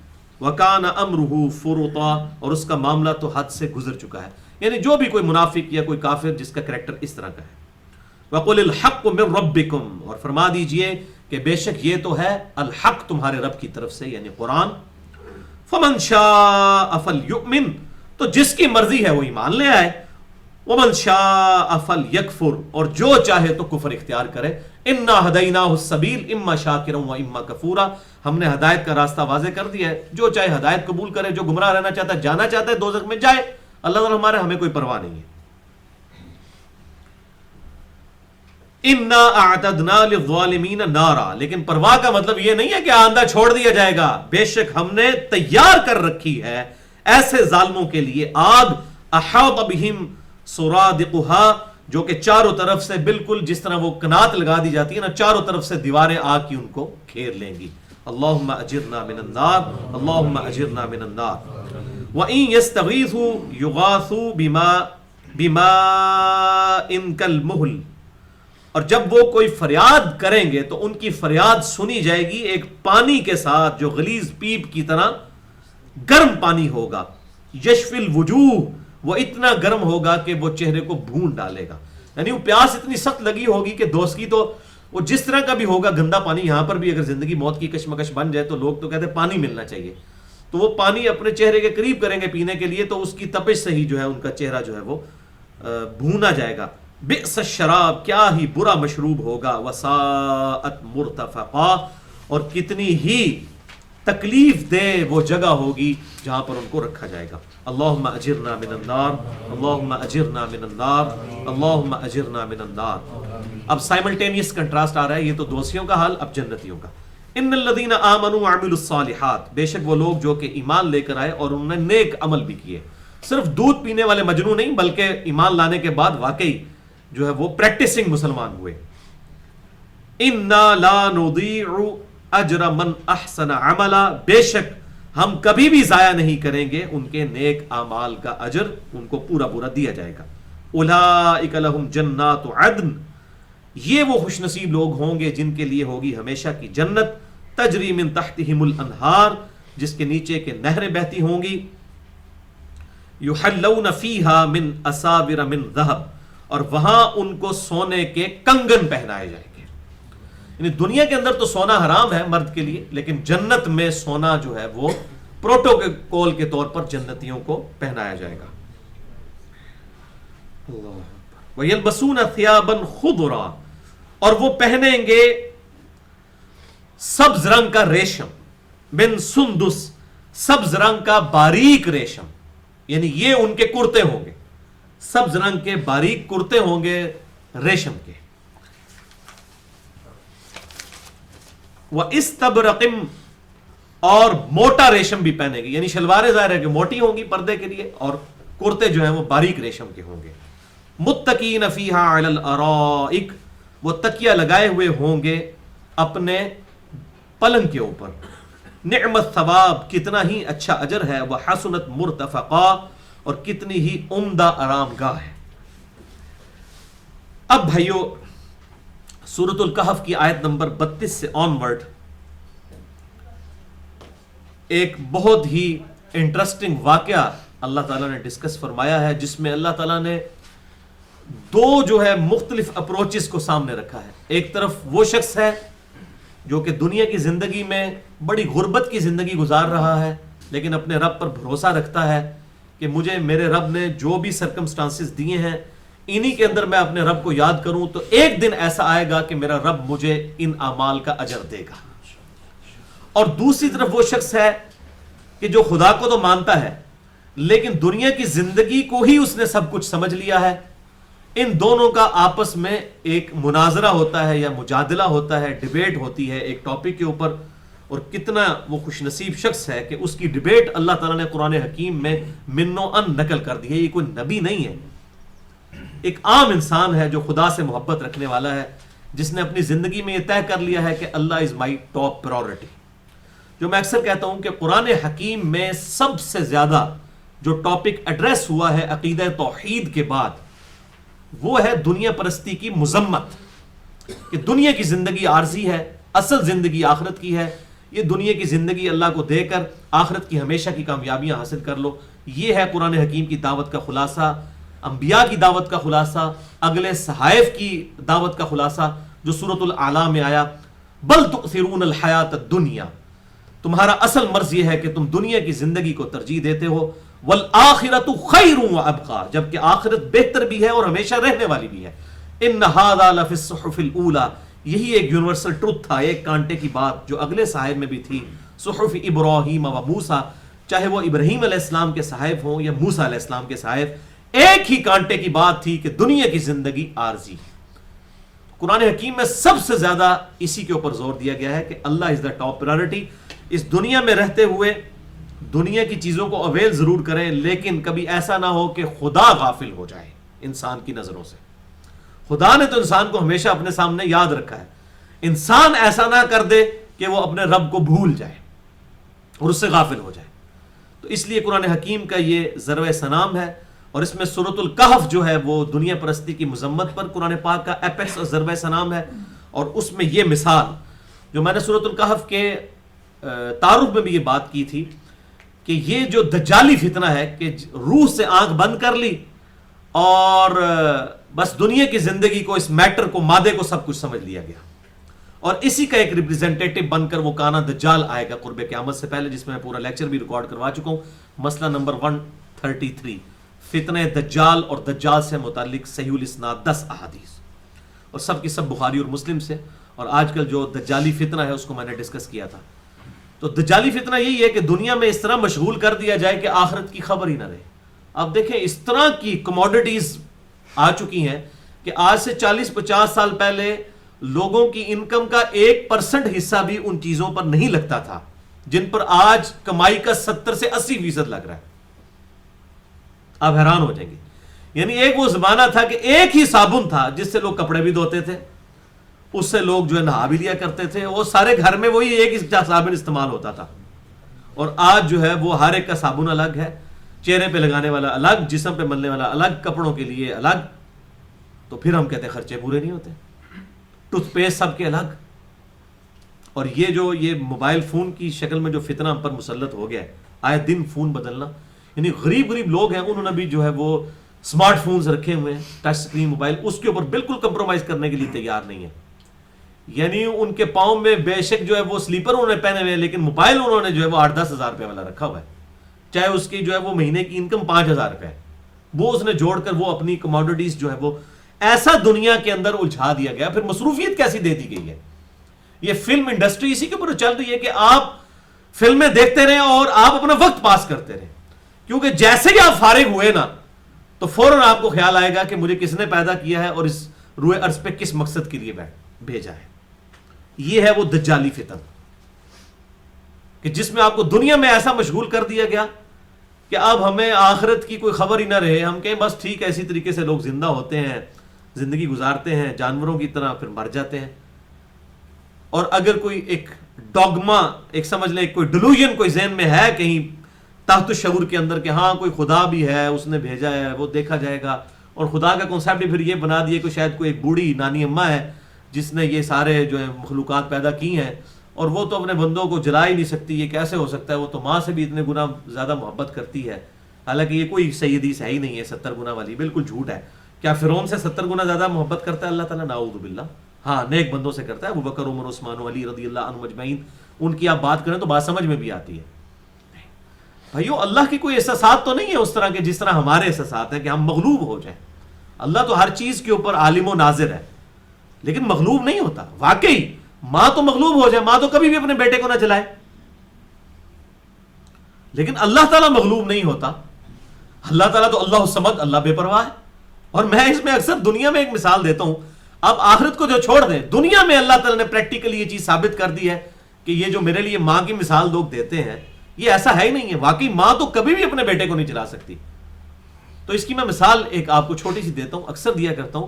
وکان امرہ فرطا، اور اس کا معاملہ تو حد سے گزر چکا ہے. یعنی جو بھی کوئی منافق یا کوئی کافر جس کا کریکٹر اس طرح کا ہے. وقل الحق من ربکم، اور فرما دیجئے کہ بے شک یہ تو ہے الحق تمہارے رب کی طرف سے، یعنی قرآن. فمن شاء فلیؤمن، تو جس کی مرضی ہے وہ ایمان لے آئے. ومن شاء فلیکفر، اور جو چاہے تو کفر اختیار کرے. انا ہدیناہ السبیل اما شاکرا و اما کفورا، ہم نے ہدایت کا راستہ واضح کر دیا ہے. جو چاہے ہدایت قبول کرے، جو گمراہ رہنا چاہتا ہے، جانا چاہتا ہے دوزخ میں جائے. اللہ تعالیٰ ہمارے ہمیں کوئی پرواہ نہیں ہے. انا اعتدنا للظالمین نارا، لیکن پرواہ کا مطلب یہ نہیں ہے کہ آندہ چھوڑ دیا جائے گا. بے شک ہم نے تیار کر رکھی ہے ایسے ظالموں کے لیے آگ، احاط بہم سرادقها، جو کہ چاروں طرف سے بالکل جس طرح وہ کنات لگا دی جاتی ہے نا، چاروں طرف سے دیواریں آگ کی ان کو گھیر لیں گی. اللہم اجرنا من النار، اللہم اجرنا من النار. وَإِن يَسْتَغِيثُوا يُغَاثُوا بِمَاءٍ كَالْمُهْلِ، اور جب وہ کوئی فریاد کریں گے تو ان کی فریاد سنی جائے گی ایک پانی کے ساتھ جو غلیظ پیپ کی طرح گرم پانی ہوگا. یشفی الوجوہ، وہ اتنا گرم ہوگا کہ وہ چہرے کو بھون ڈالے گا. یعنی وہ پیاس اتنی سخت لگی ہوگی کہ دوست کی، تو وہ جس طرح کا بھی ہوگا گندا پانی. یہاں پر بھی اگر زندگی موت کی کشمکش بن جائے تو لوگ تو کہتے ہیں پانی ملنا چاہیے، تو وہ پانی اپنے چہرے کے قریب کریں گے پینے کے لیے، تو اس کی تپش سے ہی جو ہے ان کا چہرہ جو ہے وہ بھونا جائے گا. بئس الشراب، کیا ہی برا مشروب ہوگا. وساءت مرتفقا، اور کتنی ہی تکلیف دہ وہ جگہ ہوگی جہاں پر ان کو رکھا جائے گا. اللہم اجرنا من النار، اللہم اجرنا من النار، اللہم اجرنا من النار. اب سائملٹینیس کنٹراسٹ آ رہا ہے. یہ تو دوسیوں کا حال، اب جنتیوں کا. ان الذین آمنوا وعملوا الصالحات، بے شک وہ لوگ جو کہ ایمان لے کر آئے اور انہوں نے نیک عمل بھی کیے. صرف دودھ پینے والے مجنون نہیں، بلکہ ایمان لانے کے بعد واقعی جو ہے وہ پریکٹسنگ مسلمان ہوئے. انا لا نضیع اجر من احسن عملا، بے شک ہم کبھی بھی ضائع نہیں کریں گے ان کے نیک اعمال کا اجر، ان کو پورا پورا دیا جائے گا. اولئک لہم جنات عدن، یہ وہ خوش نصیب لوگ ہوں گے جن کے لیے ہوگی ہمیشہ کی جنت. تجری من تحتہم الانہار، جس کے نیچے کے نہریں بہتی ہوں گی. یحلون فیہا من اساور من ذہب، اور وہاں ان کو سونے کے کنگن پہنائے جائیں گے. یعنی دنیا کے اندر تو سونا حرام ہے مرد کے لیے، لیکن جنت میں سونا جو ہے وہ پروٹوکول کے طور پر جنتیوں کو پہنایا جائے گا. وَيَلْبَسُونَ ثِيَابًا خُضْرًا، اور وہ پہنیں گے سبز رنگ کا ریشم، من سندس، سبز رنگ کا باریک ریشم، یعنی یہ ان کے کرتے ہوں گے، سبز رنگ کے باریک کرتے ہوں گے ریشم کے. وَإِسْتَبْرَقٍ، اور موٹا ریشم بھی پہنے گے، یعنی شلواریں ظاہر ہے کہ موٹی ہوں گی پردے کے لیے، اور کرتے جو ہیں وہ باریک ریشم کے ہوں گے. متقین فیہا علی الارائک، وہ تکیہ لگائے ہوئے ہوں گے اپنے پلنگ کے اوپر. نعم الثواب، کتنا ہی اچھا اجر ہے. وحسنت مرتفقا، اور کتنی ہی عمدہ آرام گاہ ہے. اب بھائیو سورۃ الکہف کی آیت نمبر 32 سے آن ورڈ ایک بہت ہی انٹرسٹنگ واقعہ اللہ تعالیٰ نے ڈسکس فرمایا ہے، جس میں اللہ تعالیٰ نے دو جو ہے مختلف اپروچز کو سامنے رکھا ہے. ایک طرف وہ شخص ہے جو کہ دنیا کی زندگی میں بڑی غربت کی زندگی گزار رہا ہے، لیکن اپنے رب پر بھروسہ رکھتا ہے کہ مجھے میرے رب نے جو بھی سرکمسٹانسز دیے ہیں انہی کے اندر میں اپنے رب کو یاد کروں تو ایک دن ایسا آئے گا کہ میرا رب مجھے ان اعمال کا اجر دے گا. اور دوسری طرف وہ شخص ہے کہ جو خدا کو تو مانتا ہے لیکن دنیا کی زندگی کو ہی اس نے سب کچھ سمجھ لیا ہے. ان دونوں کا آپس میں ایک مناظرہ ہوتا ہے یا مجادلہ ہوتا ہے، ڈیبیٹ ہوتی ہے ایک ٹاپک کے اوپر. اور کتنا وہ خوش نصیب شخص ہے کہ اس کی ڈیبیٹ اللہ تعالیٰ نے قرآن حکیم میں منو ان نقل کر دی ہے. یہ کوئی نبی نہیں ہے، ایک عام انسان ہے جو خدا سے محبت رکھنے والا ہے، جس نے اپنی زندگی میں یہ طے کر لیا ہے کہ اللہ از مائی ٹاپ پرائورٹی. جو میں اکثر کہتا ہوں کہ قرآن حکیم میں سب سے زیادہ جو ٹاپک ایڈریس ہوا ہے عقیدہ توحید کے بعد وہ ہے دنیا پرستی کی مذمت، کہ دنیا کی زندگی عارضی ہے، اصل زندگی آخرت کی ہے. یہ دنیا کی زندگی اللہ کو دے کر آخرت کی ہمیشہ کی کامیابیاں حاصل کر لو. یہ ہے قرآن حکیم کی دعوت کا خلاصہ، انبیاء کی دعوت کا خلاصہ، اگلے صحائف کی دعوت کا خلاصہ جو سورۃ الاعلی میں آیا. بل تؤثرون الحیات الدنیا، تمہارا اصل مرض یہ ہے کہ تم دنیا کی زندگی کو ترجیح دیتے ہو. والآخرۃ خیر وابقی، جبکہ آخرت بہتر بھی ہے اور ہمیشہ رہنے والی بھی ہے. ان ھذا لفی الصحف الاولی، یہی ایک یونیورسل ٹروتھ تھا، ایک کانٹے کی بات جو اگلے صحائف میں بھی تھی. صحف ابراہیم و موسیٰ، چاہے وہ ابراہیم علیہ السلام کے صحائف ہوں یا موسیٰ علیہ السلام کے صحائف، ایک ہی کانٹے کی بات تھی کہ دنیا کی زندگی عارضی. قرآن حکیم میں سب سے زیادہ اسی کے اوپر زور دیا گیا ہے کہ اللہ از دا ٹاپ پرائورٹی. اس دنیا میں رہتے ہوئے دنیا کی چیزوں کو اویل ضرور کریں، لیکن کبھی ایسا نہ ہو کہ خدا غافل ہو جائے انسان کی نظروں سے. خدا نے تو انسان کو ہمیشہ اپنے سامنے یاد رکھا ہے، انسان ایسا نہ کر دے کہ وہ اپنے رب کو بھول جائے اور اس سے غافل ہو جائے. تو اس لیے قرآن حکیم کا یہ ضرب سنام ہے، اور اس میں سورۃ الکہف جو ہے وہ دنیا پرستی کی مذمت پر قرآن پاک کا ایپیکس اور ضرب سنام ہے. اور اس میں یہ مثال جو میں نے سورۃ الکہف کے تعارف میں بھی یہ بات کی تھی کہ یہ جو دجالی فتنہ ہے کہ روح سے آنکھ بند کر لی اور بس دنیا کی زندگی کو، اس میٹر کو، مادے کو سب کچھ سمجھ لیا گیا، اور اسی کا ایک ریپریزنٹیٹو بن کر وہ کانا دجال آئے گا قرب قیامت سے پہلے، جس میں میں پورا لیکچر بھی ریکارڈ کروا چکا ہوں. مسئلہ نمبر 133، فتنہ دجال اور دجال سے متعلق صحیح الاسناد 10 احادیث، اور سب کی سب بخاری اور مسلم سے. اور آج کل جو دجالی فتنہ ہے اس کو میں نے ڈسکس کیا تھا. تو دجالی فتنہ یہی ہے کہ دنیا میں اس طرح مشغول کر دیا جائے کہ آخرت کی خبر ہی نہ رہے. اب دیکھیں اس طرح کی کموڈٹیز آ چکی ہیں کہ آج سے 40-50 سال پہلے لوگوں کی انکم کا 1% حصہ بھی ان چیزوں پر نہیں لگتا تھا جن پر آج کمائی کا 70 سے 80% لگ رہا ہے. آپ حیران ہو جائیں گے. یعنی ایک وہ زمانہ تھا کہ ایک ہی صابن تھا جس سے لوگ کپڑے بھی دھوتے تھے، اس سے لوگ جو ہے نہا بھی لیا کرتے تھے، وہ سارے گھر میں وہی ایک ہی صابن استعمال ہوتا تھا. اور آج جو ہے وہ ہر ایک کا صابن الگ ہے، چہرے پہ لگانے والا الگ، جسم پہ ملنے والا الگ، کپڑوں کے لیے الگ. تو پھر ہم کہتے ہیں خرچے پورے نہیں ہوتے. ٹوتھ پیسٹ سب کے الگ. اور یہ موبائل فون کی شکل میں جو فتنہ ہم پر مسلط ہو گیا ہے، آئے دن فون بدلنا. یعنی غریب لوگ ہیں، انہوں نے بھی جو ہے وہ اسمارٹ فونز رکھے ہوئے ہیں، ٹچ سکرین موبائل، اس کے اوپر بالکل کمپرومائز کرنے کے لیے تیار نہیں ہے. یعنی ان کے پاؤں میں بے شک جو ہے وہ سلیپر انہوں نے پہنے ہوئے ہیں، لیکن موبائل انہوں نے جو ہے وہ 8-10 ہزار روپے والا رکھا ہوا ہے، چاہے اس کی جو ہے وہ مہینے کی انکم 5,000 روپے ہے. وہ اس نے جوڑ کر وہ اپنی کموڈٹیز جو ہے وہ ایسا دنیا کے اندر الجھا دیا گیا. پھر مصروفیت کیسی دے دی گئی ہے. یہ فلم انڈسٹری اسی کے اوپر چل رہی ہے کہ آپ فلمیں دیکھتے رہیں اور آپ اپنا وقت پاس کرتے رہیں, کیونکہ جیسے ہی آپ فارغ ہوئے نا تو فوراً آپ کو خیال آئے گا کہ مجھے کس نے پیدا کیا ہے اور اس روئے ارض پہ کس مقصد کے لیے بھیجا ہے. یہ ہے وہ دجالی فتن کہ جس میں آپ کو دنیا میں ایسا مشغول کر دیا گیا کہ اب ہمیں آخرت کی کوئی خبر ہی نہ رہے. ہم کہیں بس ٹھیک ہے, اسی طریقے سے لوگ زندہ ہوتے ہیں, زندگی گزارتے ہیں جانوروں کی طرح, پھر مر جاتے ہیں. اور اگر کوئی ایک ڈوگما, ایک سمجھ لیں کوئی ڈیلوژن کوئی ذہن میں ہے کہیں تحت الشعور کے اندر کہ ہاں کوئی خدا بھی ہے, اس نے بھیجا ہے, وہ دیکھا جائے گا. اور خدا کا کنسیپٹ پھر یہ بنا دیے کہ شاید کوئی ایک بوڑھی نانی اماں ہے جس نے یہ سارے جو ہے مخلوقات پیدا کی ہیں, اور وہ تو اپنے بندوں کو جلا ہی نہیں سکتی. یہ کیسے ہو سکتا ہے, وہ تو ماں سے بھی اتنے گنا زیادہ محبت کرتی ہے. حالانکہ یہ کوئی صحیح حدیث ہے ہی نہیں ہے 70 گنا والی, بالکل جھوٹ ہے. کیا فرعون سے 70 گنا زیادہ محبت کرتا ہے اللہ تعالیٰ؟ نعوذ باللہ. ہاں نیک بندوں سے کرتا ہے, ابو بکر, عمر, عثمان و علی رضی اللہ عنہم اجمعین. ان کی آپ بات کریں تو بات سمجھ میں بھی آتی ہے. بھائیو اللہ کی کوئی احساسات تو نہیں ہے اس طرح کے جس طرح ہمارے احساسات ہیں کہ ہم مغلوب ہو جائیں. اللہ تو ہر چیز کے اوپر عالم و ناظر ہے, لیکن مغلوب نہیں ہوتا. واقعی ماں تو مغلوب ہو جائے, ماں تو کبھی بھی اپنے بیٹے کو نہ چلائے, لیکن اللہ تعالیٰ مغلوب نہیں ہوتا. اللہ تعالیٰ تو اللہ الصمد, اللہ بے پرواہ ہے. اور میں اس میں اکثر دنیا میں ایک مثال دیتا ہوں, اب آخرت کو جو چھوڑ دیں, دنیا میں اللہ تعالیٰ نے پریکٹیکلی یہ چیز ثابت کر دی ہے کہ یہ جو میرے لیے ماں کی مثال لوگ دیتے ہیں یہ ایسا ہے ہی نہیں ہے. واقعی ماں تو کبھی بھی اپنے بیٹے کو نہیں چلا سکتی. تو اس کی میں مثال ایک آپ کو چھوٹی سی دیتا ہوں, اکثر دیا کرتا ہوں,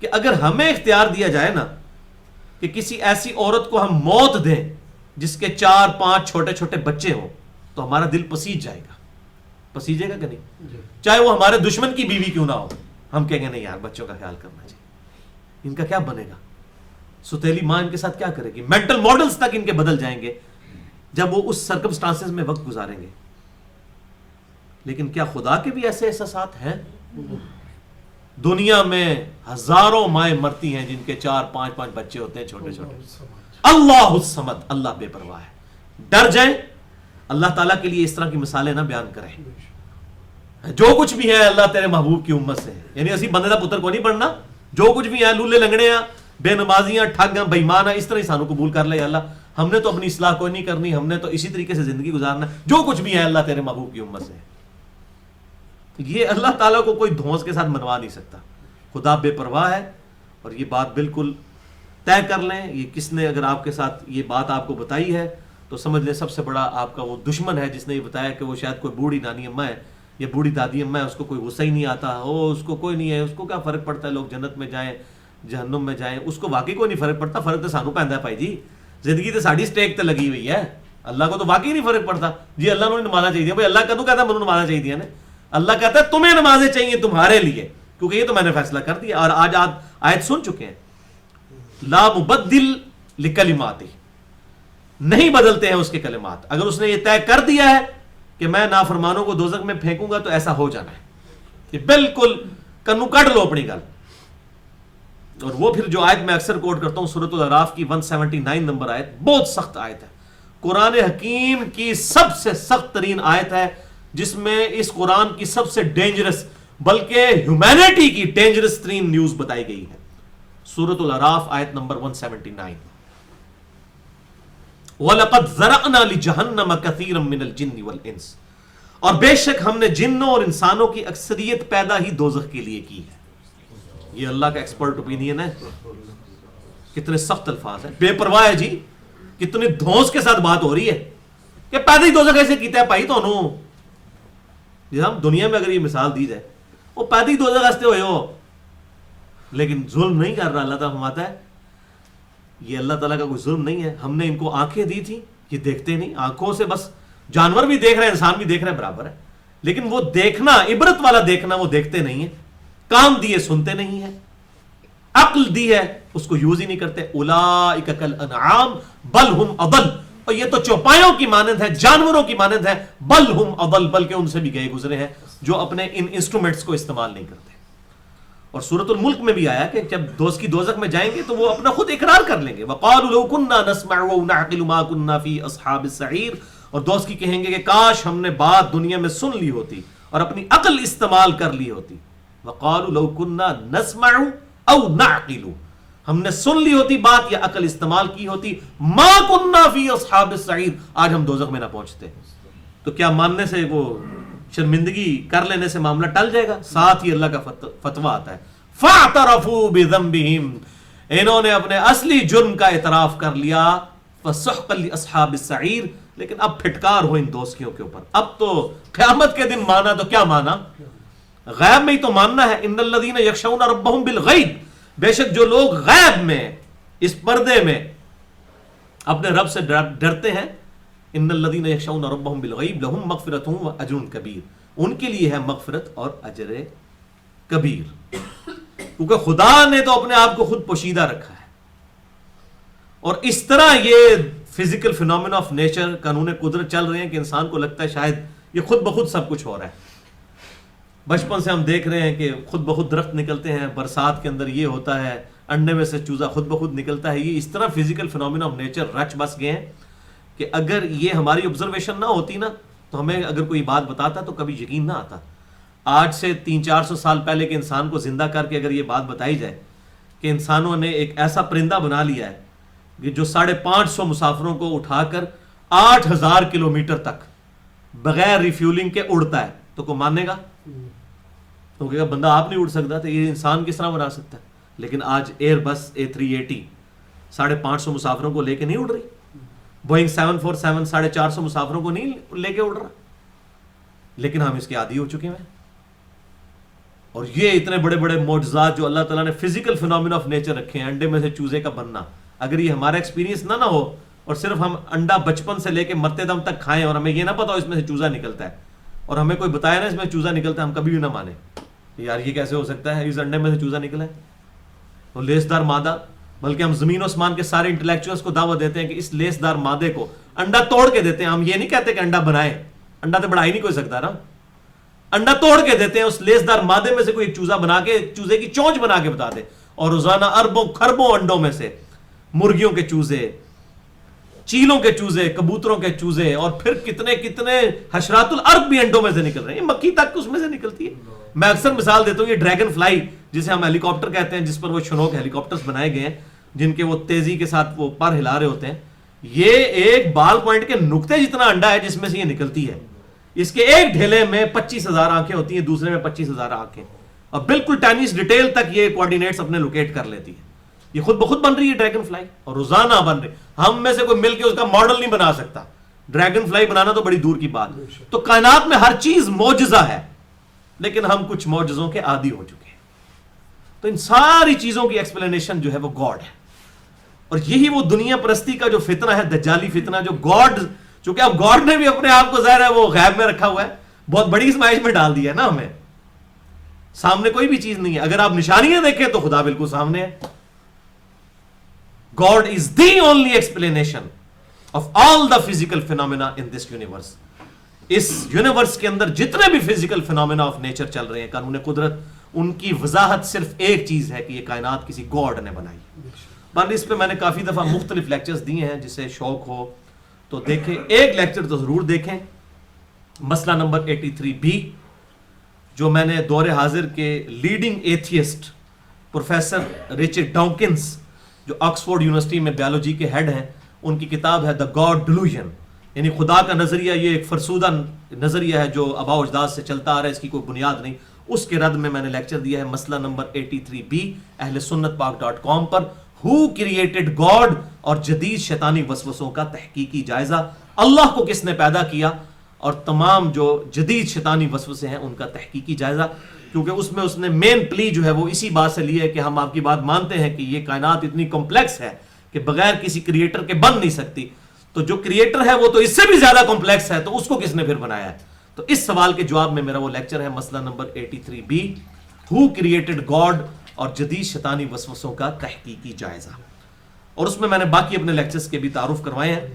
کہ اگر ہمیں اختیار دیا جائے نا کہ کسی ایسی عورت کو ہم موت دیں جس کے 4-5 چھوٹے چھوٹے بچے ہوں, تو ہمارا دل پسیج جائے گا. پسیجے گا کہ نہیں؟ چاہے وہ ہمارے دشمن کی بیوی کیوں نہ ہو, ہم کہیں گے نہیں یار بچوں کا خیال کرنا چاہیے. ان کا کیا بنے گا, ستیلی ماں ان کے ساتھ کیا کرے گی. مینٹل ماڈلز تک ان کے بدل جائیں گے جب وہ اس سرکمسٹانسز میں وقت گزاریں گے. لیکن کیا خدا کے بھی ایسے احساسات ہیں؟ دنیا میں ہزاروں مائیں مرتی ہیں جن کے 4-5 بچے ہوتے ہیں چھوٹے چھوٹے. اللہ الصمد, اللہ بے پرواہ ہے. ڈر جائیں, اللہ تعالیٰ کے لیے اس طرح کی مثالیں نہ بیان کریں. جو کچھ بھی ہے اللہ تیرے محبوب کی امت سے, یعنی اسی بندے دا پتر کو نہیں پڑھنا, جو کچھ بھی ہے لولے لنگڑے ہیں, بے نمازیاں, ٹھگ ہیں, بےمان ہیں, اس طرح ہی سانو قبول کر لے اللہ. ہم نے تو اپنی اصلاح کوئی نہیں کرنی, ہم نے تو اسی طریقے سے زندگی گزارنا ہے. جو کچھ بھی ہے اللہ تیرے محبوب کی امت سے. یہ اللہ تعالیٰ کو کوئی دھونس کے ساتھ منوا نہیں سکتا. خدا بے پرواہ ہے, اور یہ بات بالکل طے کر لیں. یہ کس نے اگر آپ کے ساتھ یہ بات آپ کو بتائی ہے تو سمجھ لیں سب سے بڑا آپ کا وہ دشمن ہے جس نے یہ بتایا کہ وہ شاید کوئی بوڑھی نانی اماں ہے یا بوڑھی دادی اماں ہے, اس کو کوئی غصہ ہی نہیں آتا, اس کو کوئی نہیں ہے, اس کو کیا فرق پڑتا ہے لوگ جنت میں جائیں جہنم میں جائیں, اس کو واقعی کوئی نہیں فرق پڑتا. فرق تو سانو پیندا ہے بھائی جی, زندگی تو ساڈی سٹیک تے لگی ہوئی ہے, اللہ کو تو واقعی نہیں فرق پڑتا. جی اللہ نے نمازنا چاہیے, بھائی اللہ کدوں کہتا ہے مجھے نمازنا چاہیے نا, اللہ کہتا ہے تمہیں نمازیں چاہیے تمہارے لیے, کیونکہ یہ تو میں نے فیصلہ کر دیا. اور آج آپ آیت سن چکے ہیں, لا مبدل لکلماتی, نہیں بدلتے ہیں اس کے کلمات. اگر اس نے یہ طے کر دیا ہے کہ میں نافرمانوں کو دوزخ میں پھینکوں گا تو ایسا ہو جانا ہے. یہ بالکل کنو کٹ لو اپنی گل. اور وہ پھر جو آیت میں اکثر کوٹ کرتا ہوں سورۃ الاعراف کی 179 نمبر آیت, بہت سخت آیت ہے, قرآن حکیم کی سب سے سخت ترین آیت ہے, جس میں اس قرآن کی سب سے ڈینجرس بلکہ ہیومینٹی کی ڈینجرس ترین نیوز بتائی گئی ہے. سورۃ الاعراف آیت نمبر 179, وَلَقَدْ ذَرَأْنَا لِجَهَنَّمَ كَثِيرًا مِنَ الْجِنِّ وَالْإِنسِ, اور بے شک ہم نے جنوں اور انسانوں کی اکثریت پیدا ہی دوزخ کے لیے کی ہے. یہ اللہ کا ایکسپرٹ اوپینین ہے. کتنے سخت الفاظ ہیں, بے پرواہ ہے جی, کتنے دھونس کے ساتھ بات ہو رہی ہے کہ پیدا ہی دوزخ ایسے کیتا ہے بھائی تانوں. جی ہم دنیا میں اگر یہ مثال دی جائے, وہ پیدا ہی دوزخ ایسے ہوئے ہو, لیکن ظلم نہیں کر رہا. اللہ تعالیٰ فرماتا ہے یہ اللہ تعالیٰ کا کوئی ظلم نہیں ہے. ہم نے ان کو آنکھیں دی تھی, یہ دیکھتے نہیں, آنکھوں سے بس جانور بھی دیکھ رہے ہیں انسان بھی دیکھ رہے ہیں برابر ہے, لیکن وہ دیکھنا, عبرت والا دیکھنا وہ دیکھتے نہیں ہیں. کام دیے سنتے نہیں ہیں, عقل دی ہے اس کو یوز ہی نہیں کرتے. اولئک کالانعام بل ہم اضل, اور یہ تو چوپایوں کی مانند ہے, جانوروں کی مانند ہے. بل ہم اضل, بلکہ ان سے بھی گئے گزرے ہیں جو اپنے ان انسٹرومنٹس کو استعمال نہیں کرتے. اور سورۃ الملک میں بھی آیا کہ جب دوست کی دوزخ میں جائیں گے تو وہ اپنا خود اقرار کر لیں گے. وقالوا لو كنا نسمع ونعقل ما كنا في اصحاب السعير, اور دوست کی کہیں گے کہ کاش ہم نے بات دنیا میں سن لی ہوتی اور اپنی عقل استعمال کر لی ہوتی. وقالوا لو كنا نسمع او نعقل، ہم نے سن لی ہوتی بات یا عقل استعمال کی ہوتی، ما کننا فی اصحاب السعیر، آج ہم دوزخ میں نہ پہنچتے. تو کیا ماننے سے وہ شرمندگی کر لینے سے معاملہ ٹل جائے گا؟ ساتھ ہی اللہ کا فتویٰ آتا ہے فاعترفوا بذنبہم، انہوں نے اپنے اصلی جرم کا اعتراف کر لیا، فسحقا لاصحاب السعیر، لیکن اب پھٹکار ہو ان دوزخیوں کے اوپر. اب تو قیامت کے دن مانا تو کیا مانا؟ غیب میں ہی تو ماننا ہے. ان الذین یخشون ربہم بالغیب، بے شک جو لوگ غیب میں اس پردے میں اپنے رب سے ڈرتے ہیں، ان الذین یخشون ربہم بالغیب لہم مغفرۃ واجر کبیر، ان کے لیے ہے مغفرت اور اجر کبیر. کیونکہ خدا نے تو اپنے آپ کو خود پوشیدہ رکھا ہے. اور اس طرح یہ فزیکل فینومینا آف نیچر، قانون قدرت چل رہے ہیں کہ انسان کو لگتا ہے شاید یہ خود بخود سب کچھ ہو رہا ہے. بچپن سے ہم دیکھ رہے ہیں کہ خود بخود درخت نکلتے ہیں، برسات کے اندر یہ ہوتا ہے، انڈے میں سے چوزا خود بخود نکلتا ہے. یہ اس طرح physical phenomena of nature rich بس گئے ہیں کہ اگر یہ ہماری آبزرویشن نہ ہوتی نا تو ہمیں اگر کوئی بات بتاتا تو کبھی یقین نہ آتا. آج سے 300-400 سال پہلے کے انسان کو زندہ کر کے اگر یہ بات بتائی جائے کہ انسانوں نے ایک ایسا پرندہ بنا لیا ہے کہ جو 550 مسافروں کو اٹھا کر 8000 کلومیٹر تک بغیر ریفیولنگ کے اڑتا ہے، تو کوئی مانے گا؟ تو کہے گا بندہ آپ نہیں اڑ سکتا تو یہ انسان کس طرح بنا سکتا ہے؟ لیکن آج ایئر بس A380 550 مسافروں کو لے کے نہیں اڑ رہی، بوئنگ 747 450 مسافروں کو نہیں لے کے اڑ رہا. لیکن ہم اس کے عادی ہو چکے ہیں. اور یہ اتنے بڑے بڑے معجزات جو اللہ تعالیٰ نے فزیکل فینومینا آف نیچر رکھے ہیں، انڈے میں سے چوزے کا بننا، اگر یہ ہمارا ایکسپیرینس نہ ہو اور صرف ہم انڈا بچپن سے لے کے مرتے دم تک کھائیں اور ہمیں یہ نہ پتا ہو اس میں سے چوزا نکلتا ہے، اور ہمیں کوئی بتایا نا اس میں چوزا نکلتا ہے، ہم کبھی بھی نہ مانیں یار یہ کیسے ہو سکتا ہے اس انڈے میں سے چوزا نکلا ہے. وہ لیسدار مادہ، بلکہ ہم زمین و اسمان کے سارے انٹلیکچوئلس کو دعوت دیتے ہیں کہ اس لیسدار مادے کو انڈا توڑ کے دیتے ہیں. ہم یہ نہیں کہتے کہ انڈا بنائے، انڈا تو بڑھا ہی نہیں کوئی سکتا نا، انڈا توڑ کے دیتے ہیں، اس لیسدار مادے میں سے کوئی ایک چوزا بنا کے، چوزے کی چونچ بنا کے بتا دے. اور روزانہ اربوں خربوں انڈوں میں سے مرغیوں کے چوزے، چیلوں کے چوزے، کبوتروں کے چوزے، اور پھر کتنے کتنے حشرات الارض بھی انڈوں میں سے نکل رہے ہیں. مکھی تک اس میں سے نکلتی ہے. میں اکثر مثال دیتا ہوں، یہ ڈریگن فلائی جسے ہم ہیلی کاپٹر کہتے ہیں، جس پر وہ شنوک ہیلی کاپٹرز بنائے گئے ہیں جن کے وہ تیزی کے ساتھ وہ پر ہلا رہے ہوتے ہیں، یہ ایک بال پوائنٹ کے نقطے جتنا انڈا ہے جس میں سے یہ نکلتی ہے. اس کے ایک ڈھیلے میں 25,000 آنکھیں ہوتی ہیں، دوسرے میں 25,000 آنکھیں، اور بالکل ٹائنیس ڈیٹیل تک یہ کوارڈینیٹس اپنے لوکیٹ کر لیتی ہے. یہ خود بخود بن رہی ہے ڈریگن فلائی، اور روزانہ بن رہی. ہم میں سے کوئی مل کے اس کا ماڈل نہیں بنا سکتا، ڈریگن فلائی بنانا تو بڑی دور کی بات. تو کائنات میں ہر چیز معجزہ ہے، لیکن ہم کچھ معجزوں کے عادی ہو چکے ہیں. تو ان ساری چیزوں کی ایکسپلینیشن جو ہے وہ گاڈ ہے. اور یہی وہ دنیا پرستی کا جو فتنہ ہے، دجالی فتنہ، جو گاڈ، چونکہ اب گاڈ نے بھی اپنے آپ کو ظاہر ہے وہ غیب میں رکھا ہوا ہے، بہت بڑی اسمائش میں ڈال دیا ہے نا. ہمیں سامنے کوئی بھی چیز نہیں ہے. اگر آپ نشانیاں دیکھیں تو خدا بالکل سامنے ہے. God is the only explanation of all the physical phenomena in this universe. اس یونیورس کے اندر جتنے بھی فزیکل فینومینا آف نیچر چل رہے ہیں، قانون قدرت، ان کی وضاحت صرف ایک چیز ہے کہ یہ کائنات کسی گاڈ نے بنائی. بہرحال اس پہ میں نے کافی دفعہ مختلف لیکچرز دیے ہیں، جسے شوق ہو تو دیکھیں. ایک لیکچر تو ضرور دیکھیں، مسئلہ نمبر 83B، جو میں نے دور حاضر کے لیڈنگ ایتھیسٹ پروفیسر ریچرڈ ڈاؤکنس، جو آکسفورڈ یونیورسٹی میں بیالوجی کے ہیڈ ہیں، ان کی کتاب ہے دا گاڈ ڈیلوژن، یعنی خدا کا نظریہ. یہ ایک فرسودہ نظریہ ہے جو آباء و اجداد سے چلتا آ رہا ہے، اس کی کوئی بنیاد نہیں. اس کے رد میں نے لیکچر دیا ہے مسئلہ نمبر 83B اہل سنت پاک.com پر، ہو کریٹڈ گاڈ، اور جدید شیطانی وسوسوں کا تحقیقی جائزہ. اللہ کو کس نے پیدا کیا، اور تمام جو جدید شیطانی وسوسے ہیں ان کا تحقیقی جائزہ. کیونکہ اس میں اس نے مین پلی جو ہے وہ اسی بات سے لی ہے کہ ہم آپ کی بات مانتے ہیں کہ یہ کائنات اتنی کمپلیکس ہے کہ بغیر کسی کریٹر کے بن نہیں سکتی. تو جو کریٹر ہے وہ تو اس سے بھی زیادہ کمپلیکس ہے، تو اس کو کس نے پھر بنایا ہے؟ تو اس سوال کے جواب میں میرا وہ لیکچر ہے، مسئلہ number 83B، who created God اور جدید شیطانی وسوسوں کا تحقیقی جائزہ. اور اس میں نے باقی اپنے لیکچرز کے بھی تعارف کروائے ہیں.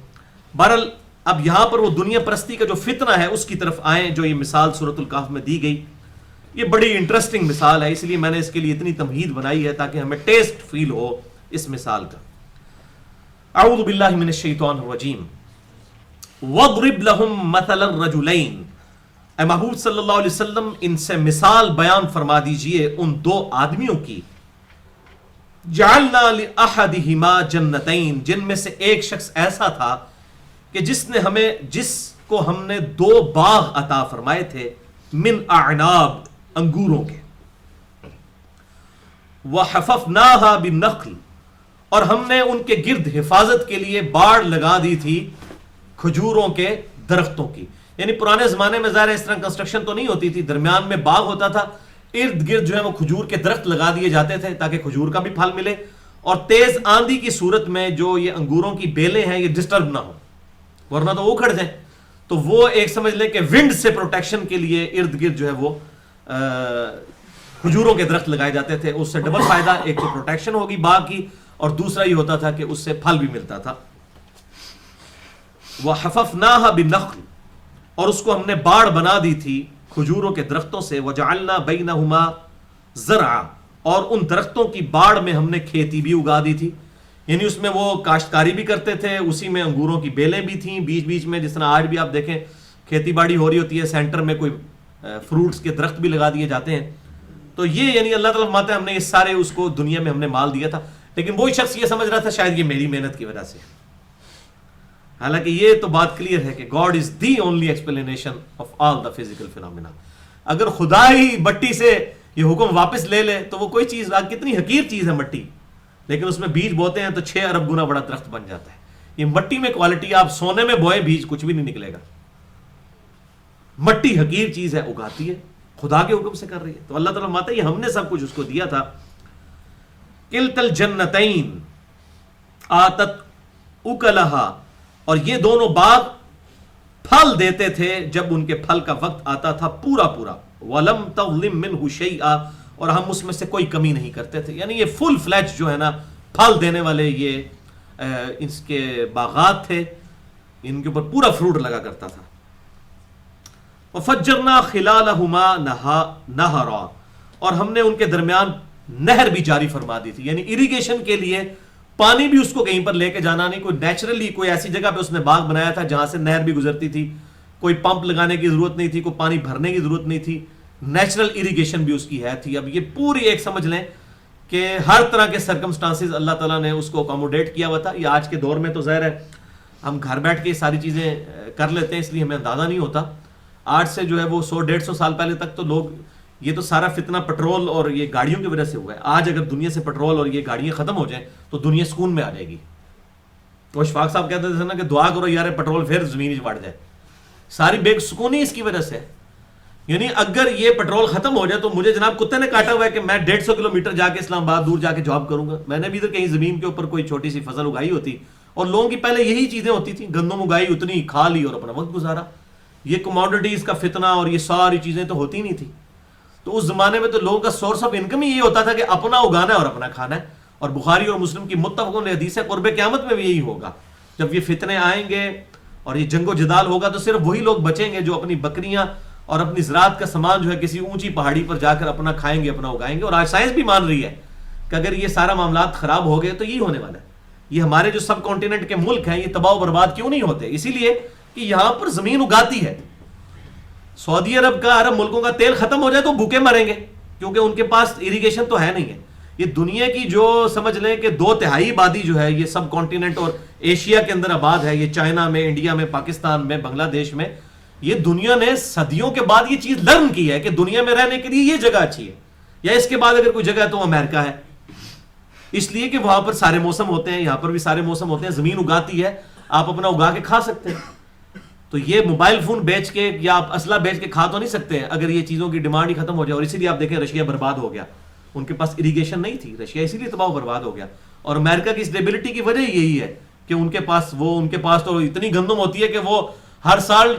بہرحال اب یہاں پر وہ دنیا پرستی کا جو فتنہ ہے اس کی طرف آئیں، جو یہ مثال سورۃ الکہف میں دی گئی. یہ بڑی انٹرسٹنگ مثال ہے، اس لیے میں نے اس کے لیے اتنی تمہید بنائی ہے تاکہ ہمیں ٹیسٹ فیل ہو اس مثال کا. اعوذ باللہ من الشیطان الرجیم. وَاضْرِبْ لَهُمْ مَثَلَ الرَّجُلَيْنِ، اے محبوب صلی اللہ علیہ وسلم ان سے مثال بیان فرما دیجئے ان دو آدمیوں کی. جعلنا لأحدہما جنتین، جن میں سے ایک شخص ایسا تھا کہ جس کو ہم نے 2 باغ عطا فرمائے تھے، من اعناب، انگوروں کے، وحففناها بالنخل، اور ہم نے ان کے گرد حفاظت کے لیے باڑ لگا دی تھی کھجوروں کے درختوں کی. یعنی پرانے زمانے میں ظاہر اس طرح کنسٹرکشن تو نہیں ہوتی تھی، درمیان میں باغ ہوتا تھا، ارد گرد جو ہے وہ کھجور کے درخت لگا دیے جاتے تھے تاکہ کھجور کا بھی پھل ملے، اور تیز آندھی کی صورت میں جو یہ انگوروں کی بیلیں ہیں یہ ڈسٹرب نہ ہو، ورنہ تو وہ اکھڑ جائیں. تو وہ ایک سمجھ لیں کہ ونڈ سے پروٹیکشن کے لیے ارد گرد جو ہے وہ کھجوروں کے درخت لگائے جاتے تھے. اس سے ڈبل فائدہ، ایک تو پروٹیکشن ہوگی باغ کی، اور دوسرا یہ ہوتا تھا کہ اس سے پھل بھی ملتا تھا. وَحَفَفْنَاهَا بِالنَّخْلِ، اور اس کو ہم نے باڑ بنا دی تھی کھجوروں کے درختوں سے. وَجَعَلْنَا بَيْنَهُمَا زَرْعًا، اور ان درختوں کی باڑ میں ہم نے کھیتی بھی اگا دی تھی. یعنی اس میں وہ کاشتکاری بھی کرتے تھے، اسی میں انگوروں کی بیلیں بھی تھیں بیچ بیچ میں، جس طرح آج بھی آپ دیکھیں کھیتی باڑی ہو رہی ہوتی ہے، سینٹر میں کوئی فروٹس کے درخت بھی لگا دیے جاتے ہیں. تو یہ یعنی اللہ تعالیٰ فرماتا ہے ہم نے یہ سارے اس کو دنیا میں ہم نے مال دیا تھا. لیکن وہی شخص یہ سمجھ رہا تھا شاید یہ میری محنت کی وجہ سے، حالانکہ یہ تو بات کلیئر ہے کہ God is the only explanation of all the physical phenomena. اگر خدا ہی مٹی سے یہ حکم واپس لے لے تو وہ کوئی چیز، کتنی حقیر چیز ہے مٹی، لیکن اس میں بیج بوتے ہیں تو 6 ارب گنا بڑا درخت بن جاتا ہے. یہ مٹی میں کوالٹی، آپ سونے میں بوئے بیج کچھ بھی نہیں نکلے گا. مٹی حقیر چیز ہے، اگاتی ہے، خدا کے حکم سے کر رہی ہے. تو اللہ تعالیٰ ماتا یہ ہم نے سب کچھ اس کو دیا تھا. کلتا الجنتین آتت اکلہا، اور یہ دونوں باغ پھل دیتے تھے جب ان کے پھل کا وقت آتا تھا پورا پورا. وَلَمْ تَظْلِمْ مِنْهُ شَيْئًا، اور ہم اس میں سے کوئی کمی نہیں کرتے تھے. یعنی یہ فل فلیج جو ہے نا پھل دینے والے یہ اس کے باغات تھے، ان کے اوپر پورا فروٹ لگا کرتا تھا. وَفَجَّرْنَا خِلَالَهُمَا نَهَرًا، اور ہم نے ان کے درمیان نہر بھی جاری فرما دی تھی. یعنی اریگیشن کے لیے پانی بھی اس کو کہیں پر لے کے جانا نہیں، کوئی نیچرلی کوئی ایسی جگہ پہ اس نے باغ بنایا تھا جہاں سے نہر بھی گزرتی تھی، کوئی پمپ لگانے کی ضرورت نہیں تھی، کوئی پانی بھرنے کی ضرورت نہیں تھی، نیچرل اریگیشن بھی اس کی ہے تھی. اب یہ پوری ایک سمجھ لیں کہ ہر طرح کے سرکمسٹانسز اللہ تعالیٰ نے اس کو اکوموڈیٹ کیا ہوا تھا. یہ آج کے دور میں تو ظاہر ہے ہم گھر بیٹھ کے ساری چیزیں کر لیتے ہیں، اس لیے ہمیں اندازہ نہیں ہوتا. آج سے جو ہے وہ 100-150 سال پہلے تک تو لوگ، یہ تو سارا فتنہ پٹرول اور یہ گاڑیوں کی وجہ سے ہوا ہے. آج اگر دنیا سے پٹرول اور یہ گاڑیاں ختم ہو جائیں تو دنیا سکون میں آ جائے گی. تو اشفاق صاحب کہتے تھے نا کہ دعا کرو یار پٹرول پھر زمین بڑھ جائے. ساری بے سکونی اس کی وجہ سے. یعنی اگر یہ پٹرول ختم ہو جائے تو مجھے جناب کتے نے کاٹا ہوا ہے کہ میں 150 کلومیٹر جا کے اسلام آباد دور جا کے جاب کروں گا. میں نے بھی ادھر کہیں زمین کے اوپر کوئی چھوٹی سی فصل اگائی ہوتی، اور لوگوں کی پہلے یہی چیزیں ہوتی تھیں، گندم اگائی اتنی کھا لی اور اپنا وقت گزارا. یہ کموڈٹیز کا فتنہ اور یہ ساری چیزیں تو ہوتی نہیں تھی. تو اس زمانے میں تو لوگوں کا سورس آف انکم ہی یہ ہوتا تھا کہ اپنا اگانا ہے اور اپنا کھانا ہے. اور بخاری اور مسلم کی متفق حدیث ہے قرب قیامت میں بھی یہی ہوگا. جب یہ فتنے آئیں گے اور یہ جنگ و جدال ہوگا تو صرف وہی لوگ بچیں گے جو اپنی بکریاں اور اپنی زراعت کا سامان جو ہے کسی اونچی پہاڑی پر جا کر اپنا کھائیں گے، اپنا اگائیں گے. اور آج سائنس بھی مان رہی ہے کہ اگر یہ سارا معاملات خراب ہو گئے تو یہی ہونے والا ہے. یہ ہمارے جو سب کانٹیننٹ کے ملک ہیں یہ تباہ و برباد کیوں نہیں ہوتے؟ اسی لیے کہ یہاں پر زمین اگاتی ہے. سعودی عرب کا، عرب ملکوں کا تیل ختم ہو جائے تو بھوکے مریں گے، کیونکہ ان کے پاس اریگیشن تو ہے نہیں ہے. یہ دنیا کی جو سمجھ لیں کہ 2/3 آبادی جو ہے یہ سب کانٹیننٹ اور ایشیا کے اندر آباد ہے. یہ چائنا میں، انڈیا میں، پاکستان میں، بنگلہ دیش میں. یہ دنیا نے صدیوں کے بعد یہ چیز لرن کی ہے کہ دنیا میں رہنے کے لیے یہ جگہ اچھی ہے، یا اس کے بعد اگر کوئی جگہ ہے تو امریکہ ہے. اس لیے کہ وہاں پر سارے موسم ہوتے ہیں، یہاں پر بھی سارے موسم ہوتے ہیں، زمین اگاتی ہے، آپ اپنا اگا کے کھا سکتے ہیں. تو یہ موبائل فون بیچ کے یا آپ اسلحہ بیچ کے کھا تو نہیں سکتے ہیں اگر یہ چیزوں کی ڈیمانڈ ہی ختم ہو جائے. اور اسی لیے آپ دیکھیں رشیا برباد ہو گیا، ان کے پاس اریگیشن نہیں تھی، رشیا اسی لیے تباہ و برباد ہو گیا. اور امریکہ کی اسٹیبلٹی کی وجہ یہی ہے کہ ان کے پاس تو اتنی گندم ہوتی ہے کہ وہ ہر سال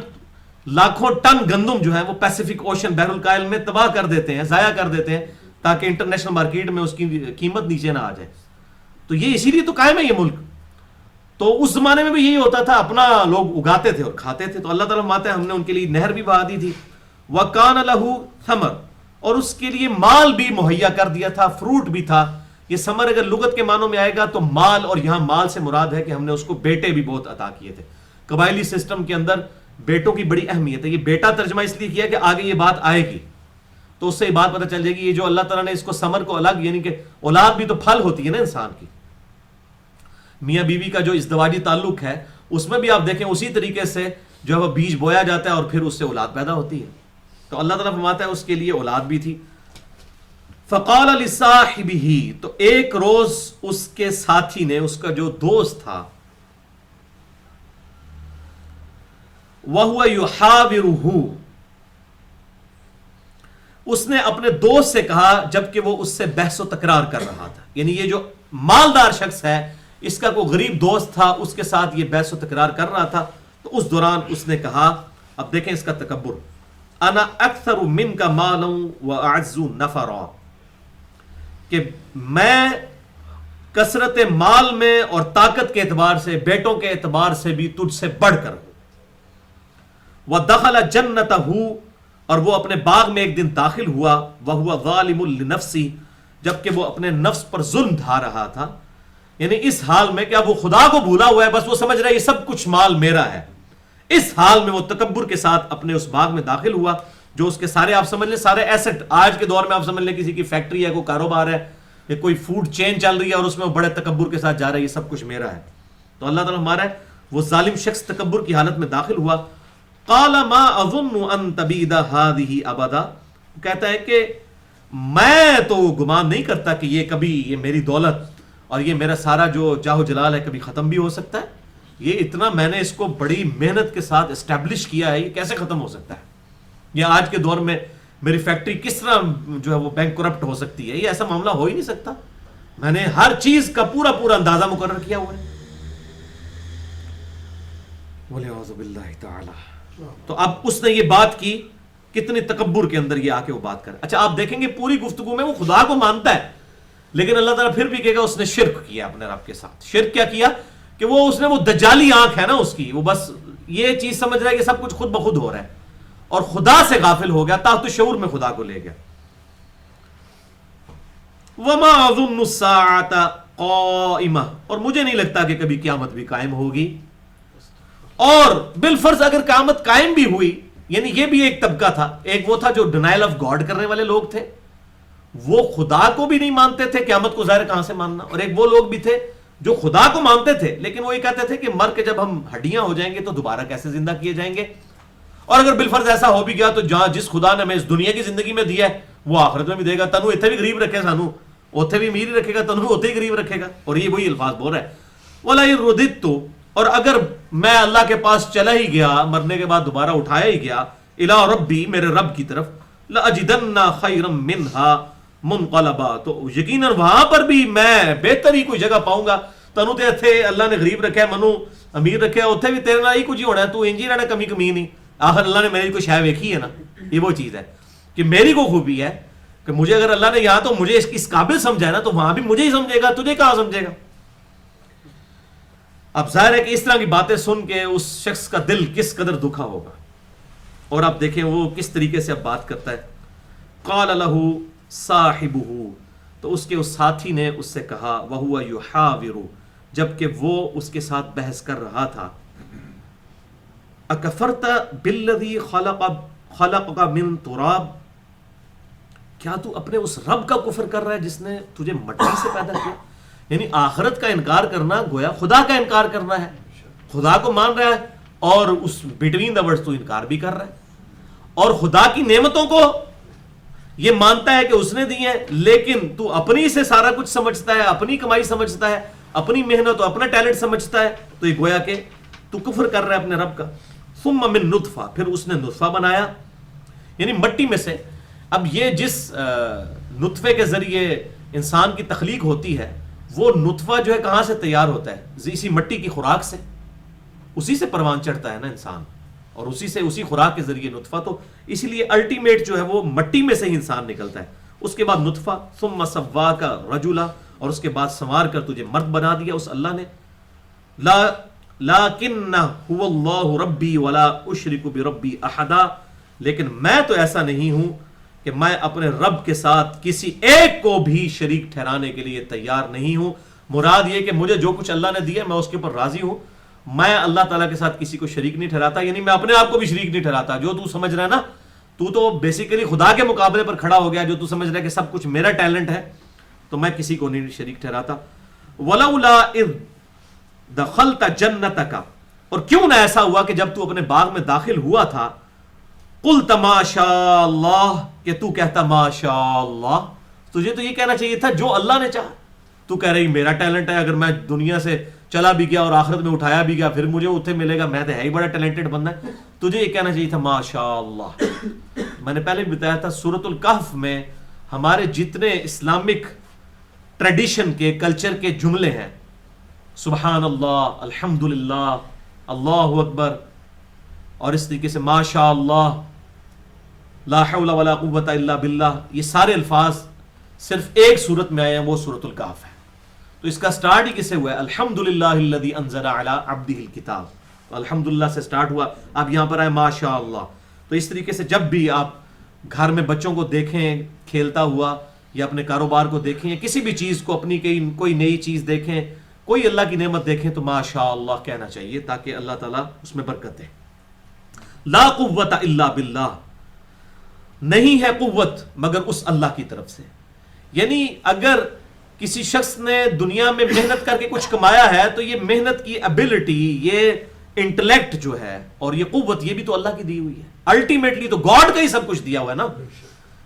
لاکھوں ٹن گندم جو ہے وہ پیسیفک اوشن، بحر الکاہل میں تباہ کر دیتے ہیں، ضائع کر دیتے ہیں تاکہ انٹرنیشنل مارکیٹ میں اس کی قیمت نیچے نہ آ جائے. تو یہ اسی لیے تو قائم ہے یہ ملک. تو اس زمانے میں بھی یہی ہوتا تھا، اپنا لوگ اگاتے تھے اور کھاتے تھے. تو اللہ تعالیٰ ماتے ہیں ہم نے ان کے لیے نہر بھی بہا دی تھی. وَكَانَ لَهُ ثَمَرٌ، اور اس کے لیے مال بھی مہیا کر دیا تھا، فروٹ بھی تھا. یہ ثمر اگر لغت کے معنوں میں آئے گا تو مال، اور یہاں مال سے مراد ہے کہ ہم نے اس کو بیٹے بھی بہت عطا کیے تھے. قبائلی سسٹم کے اندر بیٹوں کی بڑی اہمیت ہے. یہ بیٹا ترجمہ اس لیے کیا کہ آگے یہ بات آئے گی. تو اس سے یہ بات پتہ چل جائے گی یہ جو اللہ تعالیٰ نے اس کو ثمر کو الگ، یعنی کہ اولاد بھی تو پھل ہوتی ہے نا انسان کی، میاں بیوی کا جو ازدواجی تعلق ہے اس میں بھی آپ دیکھیں اسی طریقے سے جو ہے وہ بیج بویا جاتا ہے اور پھر اس سے اولاد پیدا ہوتی ہے. تو اللہ تعالیٰ فرماتا ہے اس کے لیے اولاد بھی تھی. فقال لصاحبہ، تو ایک روز اس کے ساتھی نے، اس کا جو دوست تھا، وَهُوَ يُحَاوِرُهُ، اس نے اپنے دوست سے کہا جبکہ وہ اس سے بحث و تکرار کر رہا تھا. یعنی یہ جو مالدار شخص ہے اس کا کوئی غریب دوست تھا، اس کے ساتھ یہ بحث و تکرار کر رہا تھا. تو اس دوران اس نے کہا، اب دیکھیں اس کا تکبر، انا اکثر منک مالا واعز نفرا، کہ میں کثرت مال میں اور طاقت کے اعتبار سے، بیٹوں کے اعتبار سے بھی تجھ سے بڑھ کر ہوں. ودخل جنتہ، اور وہ اپنے باغ میں ایک دن داخل ہوا، وہو ظالم لنفسی، جبکہ وہ اپنے نفس پر ظلم ڈھا رہا تھا. یعنی اس حال میں کہ اب وہ خدا کو بھولا ہوا ہے، بس وہ سمجھ رہا ہے یہ سب کچھ مال میرا ہے. اس حال میں وہ تکبر کے ساتھ اپنے اس باغ میں داخل ہوا جو اس کے سارے، آپ سمجھ لیں سارے ایسٹ، آج کے دور میں آپ سمجھ لیں کسی کی فیکٹری ہے، کوئی کاروبار ہے، یا کوئی فوڈ چین چل رہی ہے اور اس میں وہ بڑے تکبر کے ساتھ جا رہا ہے یہ سب کچھ میرا ہے. تو اللہ تعالیٰ ہمارا ہے وہ ظالم شخص تکبر کی حالت میں داخل ہوا. قال ما اظن ان تبید هذه ابدا، کہتا ہے کہ میں تو گمان نہیں کرتا کہ یہ کبھی، یہ میری دولت اور یہ میرا سارا جو جاہ و جلال ہے کبھی ختم بھی ہو سکتا ہے. یہ اتنا میں نے اس کو بڑی محنت کے ساتھ اسٹیبلش کیا ہے، یہ کیسے ختم ہو سکتا ہے؟ یہ آج کے دور میں میری فیکٹری کس طرح جو ہے وہ بینک کرپٹ ہو سکتی ہے؟ یہ ایسا معاملہ ہو ہی نہیں سکتا. میں نے ہر چیز کا پورا پورا اندازہ مقرر کیا ہوا ہے. وَلِعُوذُ بِاللَّهِ تَعَالَى. تو اب اس نے یہ بات کی، کتنی تکبر کے اندر یہ آ کے وہ بات کر. اچھا آپ دیکھیں گے پوری گفتگو میں وہ خدا کو مانتا ہے، لیکن اللہ تعالیٰ پھر بھی کہے گا اس نے شرک کیا اپنے رب کے ساتھ. شرک کیا کیا؟ کہ وہ اس نے وہ دجالی آنکھ ہے نا اس کی، وہ بس یہ چیز سمجھ رہا ہے کہ سب کچھ خود بخود ہو رہا ہے اور خدا سے غافل ہو گیا، تحت شعور میں خدا کو لے گیا. وما اظن الساعة قائمة، اور مجھے نہیں لگتا کہ کبھی قیامت بھی قائم ہوگی. اور بالفرض اگر قیامت قائم بھی ہوئی، یعنی یہ بھی ایک طبقہ تھا، ایک وہ تھا جو ڈینائل آف گاڈ کرنے والے لوگ تھے، وہ خدا کو بھی نہیں مانتے تھے، قیامت کو ظاہر کہاں سے ماننا. اور ایک وہ لوگ بھی تھے جو خدا کو مانتے تھے لیکن وہ یہ کہتے تھے کہ مر کے جب ہم ہڈیاں ہو جائیں گے تو دوبارہ کیسے زندہ کیے جائیں گے. اور اگر بالفرض ایسا ہو بھی گیا تو جس خدا نے ہمیں اس دنیا کی زندگی میں دیا ہے وہ آخرت میں بھی دے گا. تنو اتنے بھی غریب رکھے، سانو اوتھے بھی امیر رکھے گا، تنو اوتھے ہی غریب رکھے گا. اور یہ وہی الفاظ بول رہا ہے. وَلَئِن رُدِدتُّ، اور اگر میں اللہ کے پاس چلا ہی گیا، مرنے کے بعد دوبارہ اٹھایا ہی گیا، اِلَىٰ رَبِّی، میرے رب کی طرف، لَأَجِدَنَّ خَيْرًا مِّنْهَا مُنْقَلَبًا، تو یقیناً وہاں پر بھی میں بہتر ہی کوئی جگہ پاؤں گا. تنو تے اتھے اللہ نے غریب رکھا ہے، منو امیر رکھا ہے، اتھے بھی تیرے نال ہی کچھ ہی ہونا ہے، تو انجی رہنا کمی کمی نہیں. آخر اللہ نے میری کوئی شے ویکھی ہے نا. یہ وہ چیز ہے کہ میری کو خوبی ہے کہ مجھے اگر اللہ نے یہاں تو مجھے اس قابل سمجھا ہے نا، تو وہاں بھی مجھے ہی سمجھے گا، تجھے کہاں سمجھے گا. اب ظاہر ہے کہ اس طرح کی باتیں سن کے اس شخص کا دل کس قدر دکھا ہوگا. اور آپ دیکھیں وہ کس طریقے سے اب بات کرتا ہے. قال له صاحبہ، تو اس کے اس ساتھی نے اس سے کہا، وہو یحاور، جبکہ وہ اس کے ساتھ بحث کر رہا تھا، اکفرت بالذی خلقک من تراب، کیا تو اپنے اس رب کا کفر کر رہا ہے جس نے تجھے مٹی سے پیدا کیا. یعنی آخرت کا انکار کرنا گویا خدا کا انکار کرنا ہے. خدا کو مان رہا ہے اور اس بٹوین دا ورڈز تو انکار بھی کر رہا ہے. اور خدا کی نعمتوں کو یہ مانتا ہے کہ اس نے دی ہیں، لیکن تو اپنی سے سارا کچھ سمجھتا ہے، اپنی کمائی سمجھتا ہے، اپنی محنت و اپنا ٹیلنٹ سمجھتا ہے. تو یہ گویا کہ تو کفر کر رہا ہے اپنے رب کا. ثم من نطفہ، پھر اس نے نطفہ بنایا، یعنی مٹی میں سے. اب یہ جس نطفے کے ذریعے انسان کی تخلیق ہوتی ہے، وہ نطفہ جو ہے کہاں سے تیار ہوتا ہے؟ اسی مٹی کی خوراک سے، اسی سے پروان چڑھتا ہے نا انسان، اور اسی خوراک کے ذریعے نطفہ. تو اسی لیے الٹیمیٹ جو ہے وہ مٹی میں سے ہی انسان نکلتا ہے. اس کے بعد نطفہ، ثم سواک رجلا، اور اس کے بعد سنوار کر تجھے مرد بنا دیا اس اللہ نے. لیکن هو اللہ ربی ولا اشرک بربی احدا، لیکن میں تو ایسا نہیں ہوں کہ میں اپنے رب کے ساتھ کسی ایک کو بھی شریک ٹھہرانے کے لیے تیار نہیں ہوں. مراد یہ کہ مجھے جو کچھ اللہ نے دیا میں اس کے اوپر راضی ہوں، میں اللہ تعالیٰ کے ساتھ کسی کو شریک نہیں ٹھہراتا. یعنی میں اپنے آپ کو بھی شریک نہیں ٹھہراتا. جو تو سمجھ رہا ہے نا تو بیسیکلی خدا کے مقابلے پر کھڑا ہو گیا جو تو سمجھ رہا ہے کہ سب کچھ میرا ٹیلنٹ ہے، تو میں کسی کو نہیں شریک ٹھہراتا. وَلَوْلَا إِذْ دَخَلْتَ جَنَّتَكَ، اور کیوں نہ ایسا ہوا کہ جب تو اپنے باغ میں داخل ہوا تھا، قُلْتَ مَا شَاءَ اللَّهُ، کہ تو کہتا ما شاء اللہ. تجھے تو یہ کہنا چاہیے تھا جو اللہ نے چاہا. تو کہہ رہی میرا ٹیلنٹ ہے، اگر میں دنیا سے چلا بھی گیا اور آخرت میں اٹھایا بھی گیا پھر مجھے اتنے ملے گا، میں تو ہے ہی بڑا ٹیلنٹڈ بندہ ہے. تجھے یہ کہنا چاہیے تھا ما شاء اللہ. میں نے پہلے بھی بتایا تھا سورۃ الکہف میں ہمارے جتنے اسلامک ٹریڈیشن کے کلچر کے جملے ہیں، سبحان اللہ، الحمدللہ، اللہ اکبر، اور اس طریقے سے ما شاء اللہ، لا حول ولا قوت الا باللہ، یہ سارے الفاظ صرف ایک صورت میں آئے ہیں، وہ سورۃ الکہف ہے. تو اس کا سٹارٹ ہی کسے ہوا ہے؟ الحمدللہ الذی انزل علی عبدہ الکتاب. الحمدللہ سے سٹارٹ ہوا، اب یہاں پر آئے ما شاء اللہ. تو اس طریقے سے جب بھی آپ گھر میں بچوں کو دیکھیں کھیلتا ہوا، یا اپنے کاروبار کو دیکھیں، یا کسی بھی چیز کو، اپنی کوئی نئی چیز دیکھیں، کوئی اللہ کی نعمت دیکھیں، تو ما شاء اللہ کہنا چاہیے تاکہ اللہ تعالیٰ اس میں برکت دے. لا قوت الا باللہ، نہیں ہے قوت مگر اس اللہ کی طرف سے. یعنی اگر کسی شخص نے دنیا میں محنت کر کے کچھ کمایا ہے تو یہ محنت کی ابیلٹی، یہ انٹلیکٹ جو ہے اور یہ قوت، یہ بھی تو اللہ کی دی ہوئی ہے. الٹیمیٹلی تو گاڈ کا ہی سب کچھ دیا ہوا ہے نا.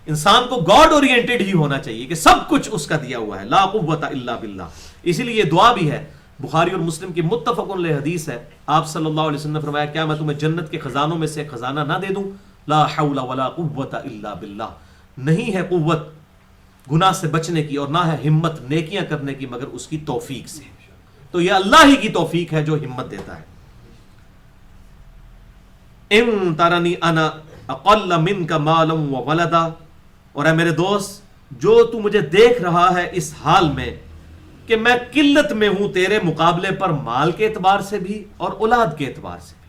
انسان کو گاڈ اورینٹڈ ہی ہونا چاہیے کہ سب کچھ اس کا دیا ہوا ہے. لا قوت الا باللہ. اسی لیے یہ دعا بھی ہے، بخاری اور مسلم کی متفق علیہ حدیث ہے. آپ صلی اللہ علیہ وسلم نے فرمایا کیا میں تمہیں جنت کے خزانوں میں سے خزانہ نہ دے دوں؟ لا حول ولا قوت الا باللہ. نہیں ہے قوت گناہ سے بچنے کی اور نہ ہے ہمت نیکیاں کرنے کی مگر اس کی توفیق سے. تو یہ اللہ ہی کی توفیق ہے جو ہمت دیتا ہے. ان ترنی انا اقل منک مالا وولدا، اور اے میرے دوست جو تو مجھے دیکھ رہا ہے اس حال میں کہ میں قلت میں ہوں تیرے مقابلے پر، مال کے اعتبار سے بھی اور اولاد کے اعتبار سے بھی.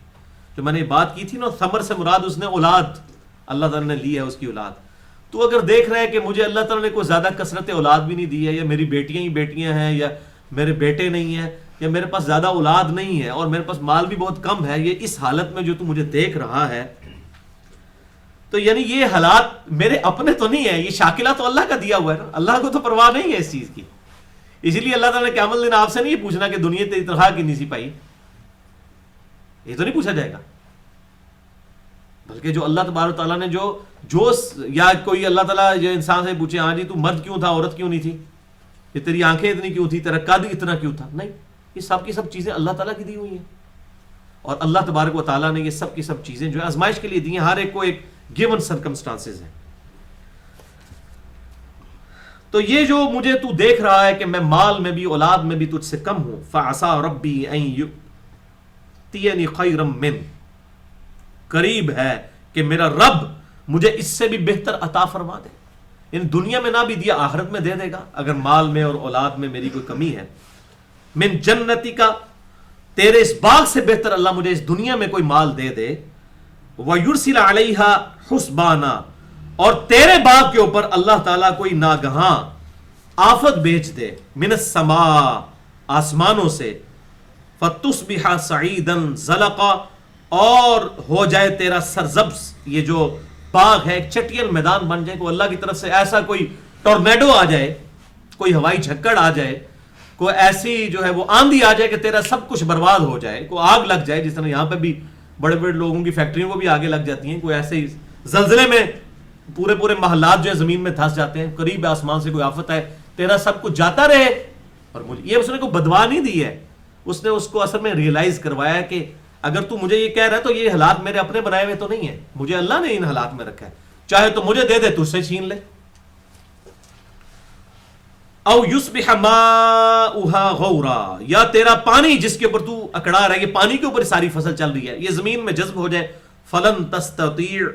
جو میں نے بات کی تھی نا، ثمر سے مراد اس نے اولاد، اللہ تعالیٰ نے لی ہے اس کی اولاد. تو اگر دیکھ رہے ہیں کہ مجھے اللہ تعالیٰ نے کوئی زیادہ کثرت اولاد بھی نہیں دی ہے، یا میری بیٹیاں ہی بیٹیاں ہیں، یا میرے بیٹے نہیں ہیں، یا میرے پاس زیادہ اولاد نہیں ہے اور میرے پاس مال بھی بہت کم ہے، یہ اس حالت میں جو تو مجھے دیکھ رہا ہے، تو یعنی یہ حالات میرے اپنے تو نہیں ہے، یہ شاکلہ تو اللہ کا دیا ہوا ہے نا. اللہ کو تو پرواہ نہیں ہے اس چیز کی. اسی لیے اللہ تعالیٰ نے قیامت دن آپ سے نہیں پوچھنا کہ دنیا تیری تنخواہ کی نہیں سی پائی، یہ تو نہیں پوچھا جائے گا. بلکہ جو اللہ تبارک تعالیٰ نے جو یا کوئی اللہ تعالیٰ جو انسان سے پوچھے ہاں جی تو مرد کیوں تھا عورت کیوں نہیں تھی، یہ تیری آنکھیں اتنی کیوں تھی، تیرا قد اتنا کیوں تھا، نہیں، یہ سب کی سب چیزیں اللہ تعالیٰ کی دی ہوئی ہیں. اور اللہ تبارک و تعالیٰ نے یہ سب کی سب چیزیں جو ہے آزمائش کے لیے دی ہیں. ہر ایک کو ایک گیون سرکمسٹانسز ہیں. تو یہ جو مجھے تو دیکھ رہا ہے کہ میں مال میں بھی اولاد میں بھی تجھ سے کم ہوں، فعسا ربی ان یؤتینی خیرا من، قریب ہے کہ میرا رب مجھے اس سے بھی بہتر عطا فرما دے. یعنی دنیا میں نہ بھی دیا آخرت میں دے دے گا اگر مال میں اور اولاد میں میری کوئی کمی ہے. من جنتی کا، تیرے اس باغ سے بہتر اللہ مجھے اس دنیا میں کوئی مال دے دے. وَيُرْسِلَ عَلَيْهَا حُسْبَانًا، اور تیرے باغ کے اوپر اللہ تعالیٰ کوئی ناگہاں آفت بھیج دے، من السماء، آسمانوں سے، فَتُصْبِحَ صَعِيدًا زَلَقًا، اور ہو جائے تیرا سرزبز، یہ جو باغ ہے ایک چٹیل میدان بن جائے. کوئی اللہ کی طرف سے ایسا کوئی ٹورنیڈو آ جائے، کوئی ہوائی جھکڑ آ جائے، کوئی ایسی جو ہے وہ آندھی آ جائے کہ تیرا سب کچھ برباد ہو جائے، کوئی آگ لگ جائے، جس طرح یہاں پہ بھی بڑے بڑے لوگوں کی فیکٹریوں کو بھی آگے لگ جاتی ہیں. کوئی ایسے زلزلے میں پورے محلات جو ہے زمین میں دھس جاتے ہیں، قریب آسمان سے کوئی آفت ہے، تیرا سب کچھ جاتا رہے. اور مجھے یہ اس نے کوئی بدوا نہیں دی ہے، اس نے اس کو اصل میں ریئلائز کروایا ہے کہ اگر تو مجھے یہ کہہ رہا ہے تو یہ حالات میرے اپنے بنائے ہوئے تو نہیں ہے، مجھے اللہ نے ان حالات میں رکھا ہے، چاہے تو مجھے دے دے تو اس سے چھین لے. او یصبح ماؤها غورا، یا تیرا پانی جس کے اوپر تو اکڑا رہا ہے، یہ پانی کے اوپر ساری فصل چل رہی ہے، یہ زمین میں جذب ہو جائے. فلن تستطیع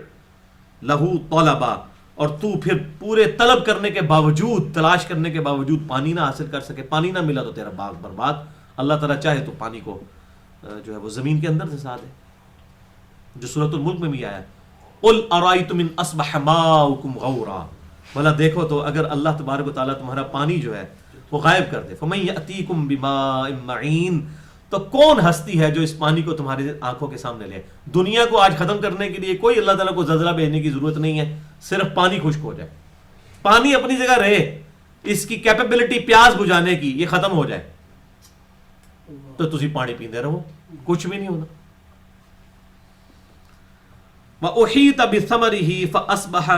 له طلبا، اور تو پھر پورے طلب کرنے کے باوجود، تلاش کرنے کے باوجود پانی نہ حاصل کر سکے، پانی نہ ملا تو تیرا باغ برباد. اللہ تعالیٰ چاہے تو پانی کو جو ہے وہ زمین کے اندر دھسا دے، جو سورۃ الملک میں بھی آیا قل ارائیتم ان اصبح ماؤکم غورا، بھلا دیکھو تو اگر اللہ تبارک و تعالیٰ تمہارا پانی جو ہے وہ غائب کر دے، فمن یأتیکم بماء معین، تو کون ہستی ہے جو اس پانی کو تمہاری آنکھوں کے سامنے لے؟ دنیا کو آج ختم کرنے کے لیے کوئی اللہ تعالیٰ کو زلزلہ بھیجنے کی ضرورت نہیں ہے، صرف پانی خشک ہو جائے، پانی اپنی جگہ رہے، اس کی کیپیبلٹی پیاس بجھانے کی یہ ختم ہو جائے تو تسی پانی پیندے رہو، کچھ بھی نہیں ہونا. وَأُحِيطَ بِثَمَرِهِ فَأَصْبَحَ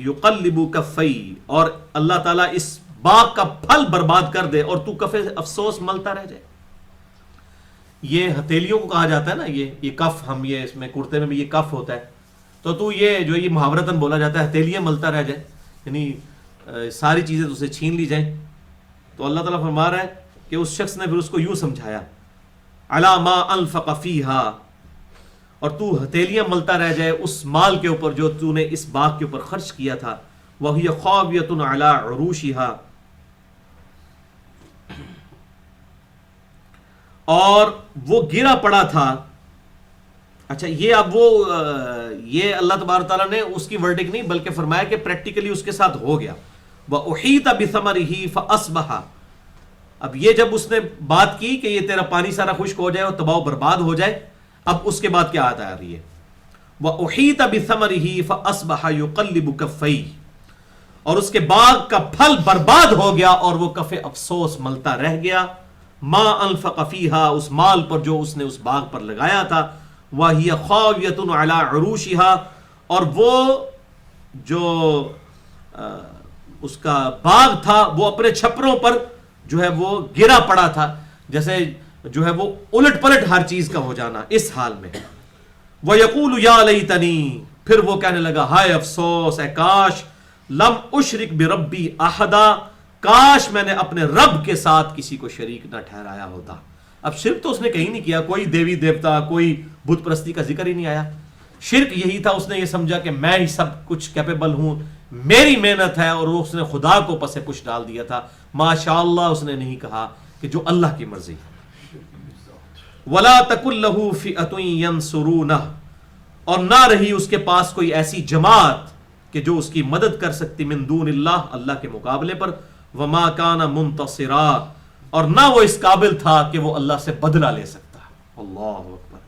يُقَلِّبُ كَفَّيْهِ، اور اللہ تعالیٰ اس باغ کا پھل برباد کر دے اور تو کفے افسوس ملتا رہ جائے. یہ ہتھیلیوں کو کہا جاتا ہے نا، یہ کف، ہم یہ اس میں کرتے میں بھی یہ کف ہوتا ہے، تو یہ جو یہ محاورتاً بولا جاتا ہے ہتھیلیاں ملتا رہ جائے، یعنی ساری چیزیں تو اسے چھین لی جائیں. تو اللہ تعالیٰ فرما رہا ہے کہ اس شخص نے پھر اس کو یوں سمجھایا عَلَى مَا أَنفَقَ فِيهَا، اور تو ہتھیلیاں ملتا رہ جائے اس مال کے اوپر جو تو نے اس باغ کے اوپر خرچ کیا تھا. وَهِيَ خَاوِيَةٌ عَلَى عُرُوشِهَا، اور وہ گرا پڑا تھا. اچھا یہ اب وہ یہ اللہ تبارک تعالیٰ نے اس کی ورڈک نہیں بلکہ فرمایا کہ پریکٹیکلی اس کے ساتھ ہو گیا. وَأُحِيطَ بِثَمَرِهِ فَأَصْبَحَ، اب یہ جب اس نے بات کی کہ یہ تیرا پانی سارا خشک ہو جائے اور تباہ و برباد ہو جائے، اب اس کے بعد کیا آتا آ رہی ہے وَأُحِيطَ بِثَمَرِهِ فَأَصْبَحَ يُقَلِّبُ كَفَّيْهِ، اور اس کے باغ کا پھل برباد ہو گیا اور وہ کف افسوس ملتا رہ گیا. ما انفق فیہا، اس مال پر جو اس نے اس باغ پر لگایا تھا. وَهِيَ خَاوِيَةٌ عَلَى عُرُوشِهَا، اور وہ جو اس کا باغ تھا وہ اپنے چھپروں پر جو ہے وہ گرا پڑا تھا، جیسے جو ہے وہ الٹ پلٹ ہر چیز کا ہو جانا اس حال میں. وَيَقُولُ يَا لَيْتَنِي، پھر وہ کہنے لگا ہائے افسوس، اے کاش، لم اشرک بربی احدا، کاش میں نے اپنے رب کے ساتھ کسی کو شریک نہ ٹھہرایا ہوتا. اب شرک تو اس نے کہیں نہیں کیا، کوئی دیوی دیوتا، کوئی بت پرستی کا ذکر ہی نہیں آیا. شرک یہی تھا، اس نے یہ سمجھا کہ میں ہی سب کچھ کیپیبل ہوں، میری محنت ہے، اور اس نے خدا کو پس پش ڈال دیا تھا. ماشاء اللہ اس نے نہیں کہا کہ جو اللہ کی مرضی. وَلَا تَكُن لَهُ فِئَةٌ يَنْصُرُونَهُ، اور نہ رہی اس کے پاس کوئی ایسی جماعت کہ جو اس کی مدد کر سکتی من دون اللہ، اللہ کے مقابلے پر. وَمَا كَانَ مُنْتَصِرًا، اور نہ وہ اس قابل تھا کہ وہ اللہ سے بدلہ لے سکتا. اللہ اکبر.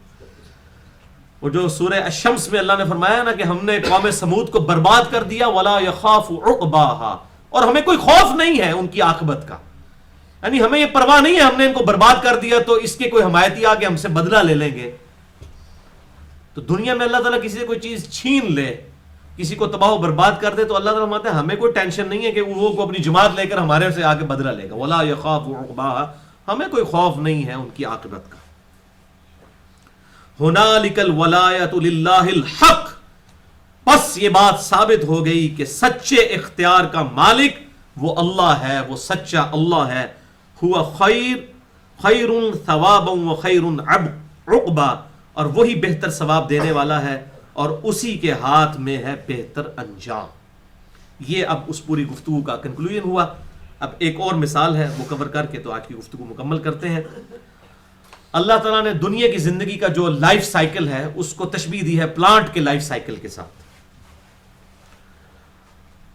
وہ جو سورہ الشمس میں اللہ نے فرمایا نا کہ ہم نے قوم سمود کو برباد کر دیا. وَلَا يَخَافُ عُقْبَاهَا، اور ہمیں کوئی خوف نہیں ہے ان کی عاقبت کا، یعنی ہمیں یہ پرواہ نہیں ہے ہم نے ان کو برباد کر دیا تو اس کے کوئی حمایتی آ کے ہم سے بدلہ لے لیں گے. تو دنیا میں اللہ تعالیٰ کسی سے کوئی چیز چھین لے، کسی کو تباہ و برباد کر دے، تو اللہ تعالیٰ فرماتے ہیں ہمیں کوئی ٹینشن نہیں ہے کہ وہ اپنی جماعت لے کر ہمارے سے آ کے بدلہ لے گا. وَلَا يَخَافُ عُقْبَاهَا، ہمیں کوئی خوف نہیں ہے ان کی عاقبت کا. هُنَالِكَ الْوَلَایَةُ لِلَّهِ الْحَقِّ، پس یہ بات ثابت ہو گئی کہ سچے اختیار کا مالک وہ اللہ ہے، وہ سچا اللہ ہے. ہوا خیر ثوابا و خیر عقبا، اور وہی بہتر ثواب دینے والا ہے اور اسی کے ہاتھ میں ہے بہتر انجام. یہ اب اس پوری گفتگو کا کنکلوژن ہوا. اب ایک اور مثال ہے وہ کور کر کے تو آج کی گفتگو مکمل کرتے ہیں. اللہ تعالیٰ نے دنیا کی زندگی کا جو لائف سائیکل ہے اس کو تشبیہ دی ہے پلانٹ کے لائف سائیکل کے ساتھ.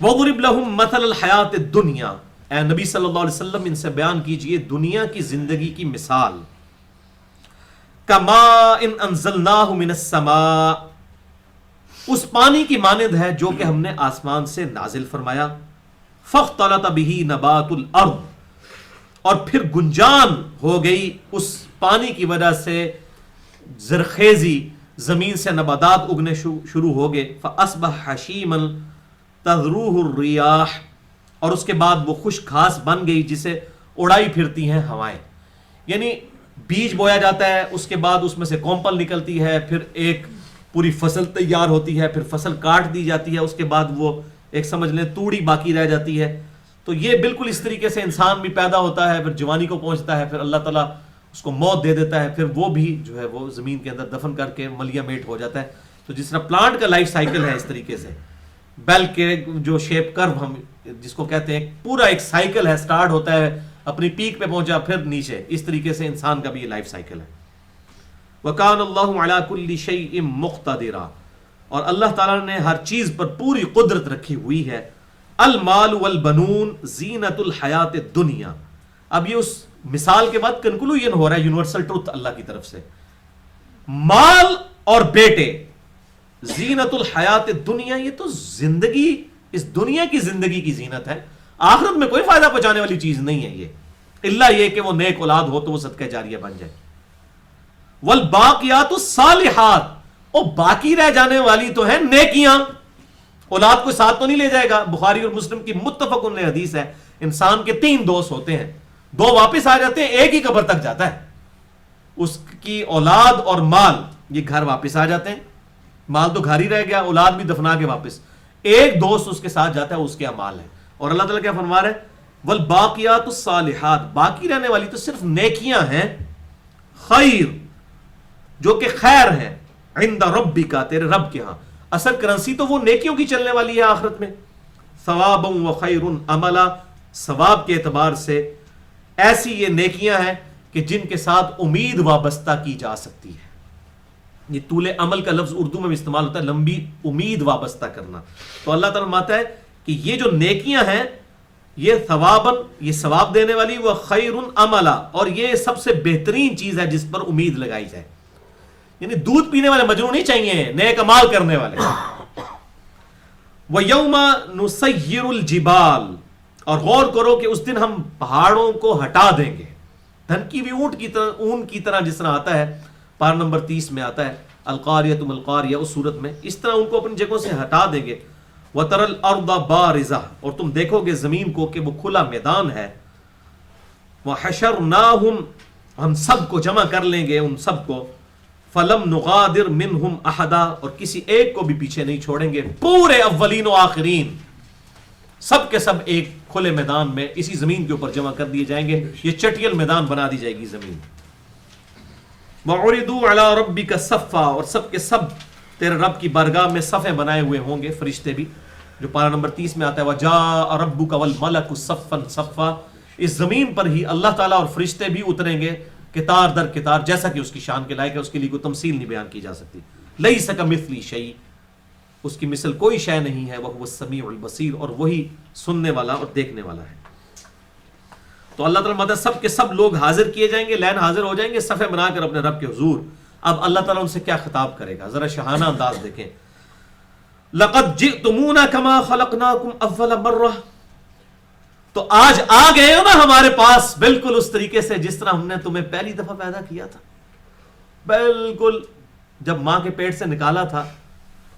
وَضْرِبْ لَهُمْ مَثَلَ الْحَيَاةِ الدُّنْيَا، اے نبی صلی اللہ علیہ وسلم ان سے بیان کیجئے دنیا کی زندگی کی مثال. كَمَاءٍ أَنزَلْنَاهُ مِنَ السَّمَاءِ، اس پانی کی مانند ہے جو کہ ہم نے آسمان سے نازل فرمایا. فَاخْتَلَطَ بِهِ نَبَاتُ الْأَرْضِ، اور پھر گنجان ہو گئی اس پانی کی وجہ سے زرخیزی، زمین سے نباتات اگنے شروع ہو گئے. فَأَصْبَحَ حَشِيمًا تَذْرُوهُ الرِّيَاحُ، اور اس کے بعد وہ خشک گھاس بن گئی جسے اڑائی پھرتی ہیں ہوائیں. یعنی بیج بویا جاتا ہے، اس کے بعد اس میں سے کومپل نکلتی ہے، پھر ایک پوری فصل تیار ہوتی ہے، پھر فصل کاٹ دی جاتی ہے، اس کے بعد وہ ایک سمجھ لیں توڑی باقی رہ جاتی ہے. تو یہ بالکل اس طریقے سے انسان بھی پیدا ہوتا ہے، پھر جوانی کو پہنچتا ہے، پھر اللہ تعالیٰ اس کو موت دے دیتا ہے، پھر وہ بھی جو ہے وہ زمین کے اندر دفن کر کے ملیا میٹ ہو جاتا ہے. تو جس طرح پلانٹ کا لائف سائیکل ہے اس طریقے سے بیل کے جو شیپ کرو ہم جس کو کہتے ہیں پورا ایک سائیکل ہے، سٹارٹ ہوتا ہے اپنی پیک پہ پہنچا پھر نیچے، اس طریقے سے انسان کا بھی یہ لائف سائیکل ہے. وَكَانَ اللَّهُ عَلَى كُلِّ شَيْءٍ مُقْتَدِرًا، اور اللہ تعالیٰ نے ہر چیز پر پوری قدرت رکھی ہوئی ہے. المال والبنون زینت الحیات الدنیا، اب یہ اس مثال کے بعد کنکلوژن ہو رہا ہے یونیورسل ٹروتھ اللہ کی طرف سے. مال اور بیٹے زینت الحیات دنیا، یہ تو زندگی، اس دنیا کی زندگی کی زینت ہے، آخرت میں کوئی فائدہ پہنچانے والی چیز نہیں ہے یہ، الا یہ کہ وہ نیک اولاد ہو تو وہ صدقہ جاریہ بن جائے. والباقیات الصالحات، اور باقی رہ جانے والی تو ہیں نیکیاں. اولاد کو ساتھ تو نہیں لے جائے گا. بخاری اور مسلم کی متفق علیہ حدیث ہے، انسان کے 3 دوست ہوتے ہیں، 2 واپس آ جاتے ہیں، ایک ہی قبر تک جاتا ہے. اس کی اولاد اور مال یہ گھر واپس آ جاتے ہیں، مال تو گھر ہی رہ گیا، اولاد بھی دفنا کے واپس، ایک دوست اس کے ساتھ جاتا ہے، اس کے اعمال ہے. اور اللہ تعالیٰ کیا فرما رہے ہیں؟ والباقیات الصالحات، باقی رہنے والی تو صرف نیکیاں ہیں، خیر، جو کہ خیر ہیں، عند ربک، تیرے رب کے ہاں. اصل کرنسی تو وہ نیکیوں کی چلنے والی ہے آخرت میں. ثوابا و خیر عملا، ثواب کے اعتبار سے ایسی یہ نیکیاں ہیں کہ جن کے ساتھ امید وابستہ کی جا سکتی ہے. یہ طول عمل کا لفظ اردو میں بھی استعمال ہوتا ہے، لمبی امید وابستہ کرنا. تو اللہ تعالیٰ فرماتا ہے کہ یہ جو نیکیاں ہیں یہ ثواباً، یہ ثواب دینے والی، وہ خیر عملا، اور یہ سب سے بہترین چیز ہے جس پر امید لگائی جائے. یعنی دودھ پینے والے مجنون نہیں چاہیے، نیک اعمال کرنے والے. وَيَوْمَ نُسَيِّرُ الْجِبَالِ، اور غور کرو کہ اس دن ہم پہاڑوں کو ہٹا دیں گے. دھنکی بھی اون کی طرح جس طرح آتا ہے، پارہ نمبر 30 میں آتا ہے القاریۃ ما القاریہ، اس صورت میں اس طرح ان کو اپنی جگہوں سے ہٹا دیں گے. وَتَرَى الْأَرْضَ بَارِزَةً، اور تم دیکھو گے زمین کو کہ وہ کھلا میدان ہے. وَحَشَرْنَاهُمْ، ہم سب کو جمع کر لیں گے، ان سب کو. فَلَمْ نُغَادِرْ مِنْهُمْ أَحَدًا، اور کسی ایک کو بھی پیچھے نہیں چھوڑیں گے. پورے اولین و آخرین سب کے سب ایک کھلے میدان میں اسی زمین کے اوپر جمع کر دیے جائیں گے. یہ چٹیل میدان بنا دی جائے گی زمین. وَعُرِضُوا عَلَىٰ رَبِّكَ صَفًّا، اور سب کے سب تیرے رب کی بارگاہ میں صفیں بنائے ہوئے ہوں گے، فرشتے بھی، جو پارہ نمبر 30 میں آتا ہے وَجَاءَ رَبُّكَ وَالْمَلَكُ صَفًّا صَفًّا. اس زمین پر ہی اللہ تعالیٰ اور فرشتے بھی اتریں گے قطار در قطار، جیسا کہ اس کی شان کے لائق ہے. اس کے لیے کوئی تمثیل نہیں بیان کی جا سکتی. لَيْسَ كَمِثْلِهِ شَيْءٌ، اس کی مثل کوئی شے نہیں ہے. وَهُوَ السَّمِيعُ الْبَصِيرُ، اور وہی سننے والا اور دیکھنے والا ہے. تو اللہ تعالیٰ مدد، سب کے سب لوگ حاضر کیے جائیں گے، لین حاضر ہو جائیں گے صفے بنا کر اپنے رب کے حضور. اب اللہ تعالیٰ ان سے کیا خطاب کرے گا، ذرا شہانہ انداز دیکھیں. لَقَدْ جِئْتُمُونَا كَمَا خَلَقْنَاكُمْ أَوَّلَ مَرَّةٍ، تو آج آ گئے ہو نا ہمارے پاس بالکل اس طریقے سے جس طرح ہم نے تمہیں پہلی دفعہ پیدا کیا تھا. بالکل جب ماں کے پیٹ سے نکالا تھا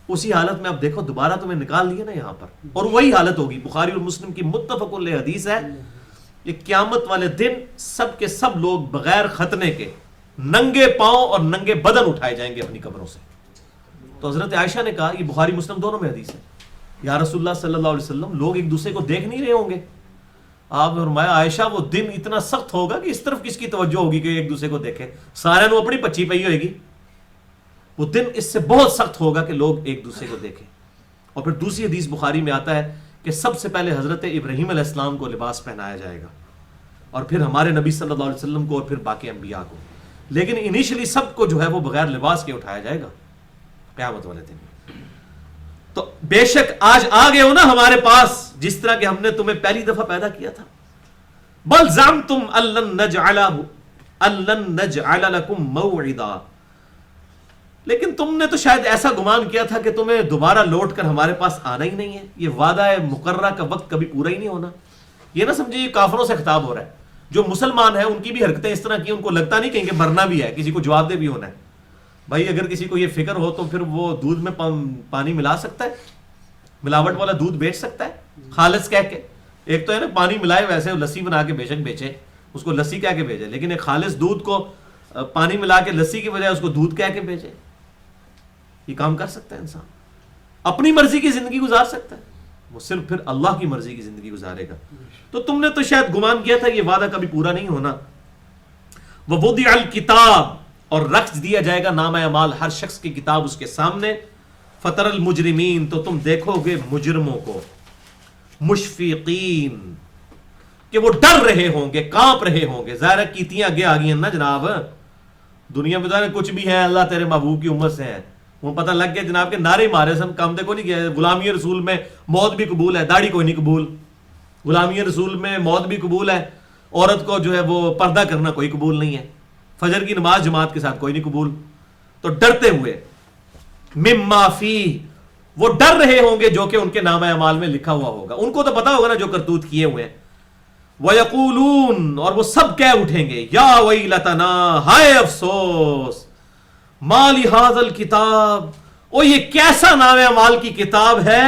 اسی حالت میں اب دیکھو دوبارہ تمہیں نکال لیا نا یہاں پر، اور وہی حالت ہوگی. بخاری اور مسلم کی متفق علیہ حدیث ہے، یہ قیامت والے دن سب کے سب لوگ بغیر ختنے کے ننگے پاؤں اور ننگے بدن اٹھائے جائیں گے اپنی قبروں سے. تو حضرت عائشہ نے کہا، یہ بخاری مسلم دونوں میں حدیث ہے، یا رسول اللہ صلی اللہ علیہ وسلم لوگ ایک دوسرے کو دیکھ نہیں رہے ہوں گے. آپ نے فرمایا عائشہ وہ دن اتنا سخت ہوگا کہ اس طرف کس کی توجہ ہوگی کہ ایک دوسرے کو دیکھے، سارے نے اپنی پچی پئی ہوئے گی. وہ دن اس سے بہت سخت ہوگا کہ لوگ ایک دوسرے کو دیکھیں. اور پھر دوسری حدیث بخاری میں آتا ہے کہ سب سے پہلے حضرت ابراہیم علیہ السلام کو لباس پہنایا جائے گا، اور پھر ہمارے نبی صلی اللہ علیہ وسلم کو، اور پھر باقی انبیاء کو. لیکن انیشلی سب کو جو ہے وہ بغیر لباس کے اٹھایا جائے گا قیامت والے دن. تو بے شک آج آ گئے ہو نا ہمارے پاس جس طرح کہ ہم نے تمہیں پہلی دفعہ پیدا کیا تھا. بل زعمتم ان لن نجعل لكم موعدا، لیکن تم نے تو شاید ایسا گمان کیا تھا کہ تمہیں دوبارہ لوٹ کر ہمارے پاس آنا ہی نہیں ہے. یہ وعدہ مقررہ کا وقت کبھی پورا ہی نہیں ہونا. یہ نہ سمجھے یہ کافروں سے خطاب ہو رہا ہے. جو مسلمان ہیں ان کی بھی حرکتیں اس طرح کی، ان کو لگتا نہیں کہیں کہ مرنا بھی ہے، کسی کو جواب دے بھی ہونا ہے. بھائی اگر کسی کو یہ فکر ہو تو پھر وہ دودھ میں پانی ملا سکتا ہے، ملاوٹ والا دودھ بیچ سکتا ہے خالص کہہ کے. ایک تو ہے نا پانی ملائے ویسے لسی بنا کے بے شک بیچے، اس کو لسی کہہ کے بیچے، لیکن ایک خالص دودھ کو پانی ملا کے لسی کی بجائے اس کو دودھ کہہ کے بیچے. یہ کام کر سکتا ہے انسان؟ اپنی مرضی کی زندگی گزار سکتا ہے؟ وہ صرف پھر اللہ کی مرضی کی زندگی گزارے گا. تو تم نے تو شاید گمان کیا تھا یہ وعدہ کبھی پورا نہیں ہونا. وَوُضِعَ الْكِتَابُ، اور رکھ دیا جائے گا نامہ اعمال، ہر شخص کی کتاب اس کے سامنے. فَتَرَى الْمُجْرِمِينَ، تو تم دیکھو گے مجرموں کو، مشفقین، کہ وہ ڈر رہے ہوں گے، کانپ رہے ہوں گے. ظاہر کیتیاں آگے آ گئی ہیں نا جناب، دنیا میں تو کچھ بھی ہے اللہ تیرے محبوب کی امت سے ہے. وہ پتہ لگ گیا جناب کے نعرے مارے سن، کام دیکھو نہیں کیا. غلامی رسول میں موت بھی قبول ہے، داڑھی کوئی نہیں قبول. غلامی رسول میں موت بھی قبول ہے، عورت کو جو ہے وہ پردہ کرنا کوئی قبول نہیں ہے، فجر کی نماز جماعت کے ساتھ کوئی نہیں قبول. تو ڈرتے ہوئے مما فی، وہ ڈر رہے ہوں گے جو کہ ان کے نامہ اعمال میں لکھا ہوا ہوگا. ان کو تو پتا ہوگا نا جو کرتوت کیے ہوئے ہیں. وَيَقُولُونَ، اور وہ سب کہہ اٹھیں گے یا ویلتنا، ہائے افسوس، ما لِهَذَا الْكِتَابِ، او یہ کیسا نامہ اعمال کی کتاب ہے،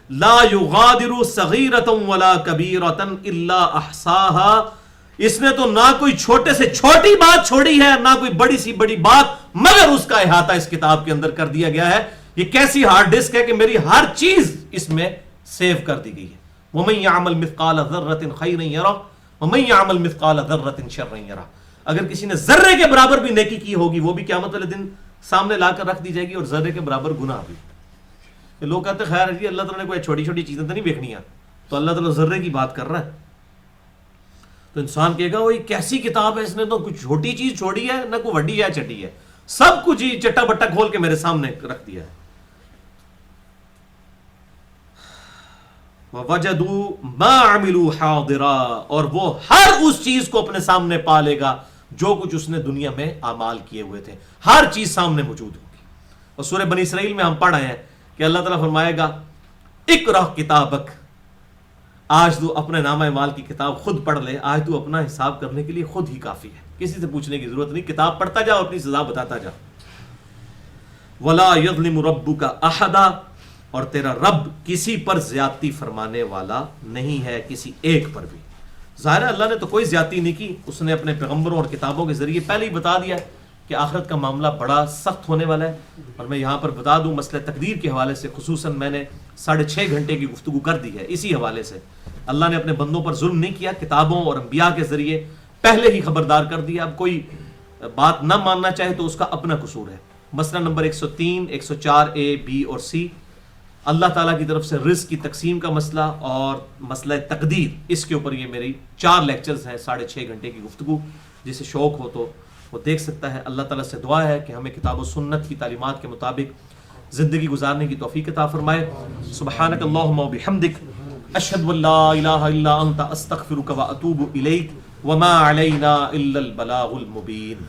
لا یغادر صغیرۃ ولا کبیرۃ الا احصاها، اس نے تو نہ کوئی چھوٹے سے چھوٹی بات چھوڑی ہے، نہ کوئی بڑی سی بڑی بات، مگر اس کا احاطہ اس کتاب کے اندر کر دیا گیا ہے. یہ کیسی ہارڈ ڈسک ہے کہ میری ہر چیز اس میں سیو کر دی گئی ہے. وَمَن يَعْمَلْ مِثْقَالَ ذَرَّةٍ خَيْرًا يَرَهُ وَمَن يَعْمَلْ مِثْقَالَ ذَرَّةٍ شَرًّا يَرَهُ. اگر کسی نے ذرے کے برابر بھی نیکی کی ہوگی وہ بھی قیامت والے دن سامنے لا کر رکھ دی جائے گی، اور ذرے کے برابر گناہ بھی. لوگ کہتے ہیں خیر جی اللہ تعالیٰ نے کوئی چھوٹی چھوٹی چیزیں تو نہیں دیکھنی ہیں، تو اللہ تعالیٰ ذرے کی بات کر رہا ہے. تو انسان کہے گا وہ کیسی کتاب ہے، اس نے تو کچھ چھوٹی چیز چھوڑی ہے، نہ کوئی وڈی ہے چٹی ہے، سب کچھ ہی چٹا بٹا کھول کے میرے سامنے رکھ دیا ہے. وَوَجَدُوا مَا عَمِلُوا حَاضِرًا، اور وہ ہر اس چیز کو اپنے سامنے پا لے گا جو کچھ اس نے دنیا میں اعمال کیے ہوئے تھے، ہر چیز سامنے موجود ہوگی. اور سورہ بنی اسرائیل میں ہم پڑھ آئے ہیں کہ اللہ تعالیٰ فرمائے گا اقرأ کتابک، آج تو اپنے نامہ اعمال کی کتاب خود پڑھ لے، آج تو اپنا حساب کرنے کے لیے خود ہی کافی ہے، کسی سے پوچھنے کی ضرورت نہیں، کتاب پڑھتا جا اور اپنی سزا بتاتا جا. وَلَا يَظْلِمُ رَبُّكَ أَحَدًا، اور تیرا رب کسی پر زیادتی فرمانے والا نہیں ہے، کسی ایک پر بھی. ظاہر ہے اللہ نے تو کوئی زیادتی نہیں کی، اس نے اپنے پیغمبروں اور کتابوں کے ذریعے پہلے ہی بتا دیا کہ آخرت کا معاملہ بڑا سخت ہونے والا ہے. اور میں یہاں پر بتا دوں مسئلہ تقدیر کے حوالے سے خصوصاً میں نے 6.5 گھنٹے کی گفتگو کر دی ہے اسی حوالے سے. اللہ نے اپنے بندوں پر ظلم نہیں کیا، کتابوں اور انبیاء کے ذریعے پہلے ہی خبردار کر دیا. اب کوئی بات نہ ماننا چاہے تو اس کا اپنا قصور ہے. مسئلہ نمبر 103 104 A B اور C، اللہ تعالیٰ کی طرف سے رزق کی تقسیم کا مسئلہ اور مسئلہ تقدیر، اس کے اوپر یہ میری 4 لیکچرز ہیں، 6.5 گھنٹے کی گفتگو. جسے شوق ہو تو وہ دیکھ سکتا ہے. اللہ تعالیٰ سے دعا ہے کہ ہمیں کتاب و سنت کی تعلیمات کے مطابق زندگی گزارنے کی توفیق عطا فرمائے. سبحانک اللہم و بحمدک، اشہد ان لا الہ الا انت، استغفرک و اتوب الیک، وما علینا الا البلاغ المبین.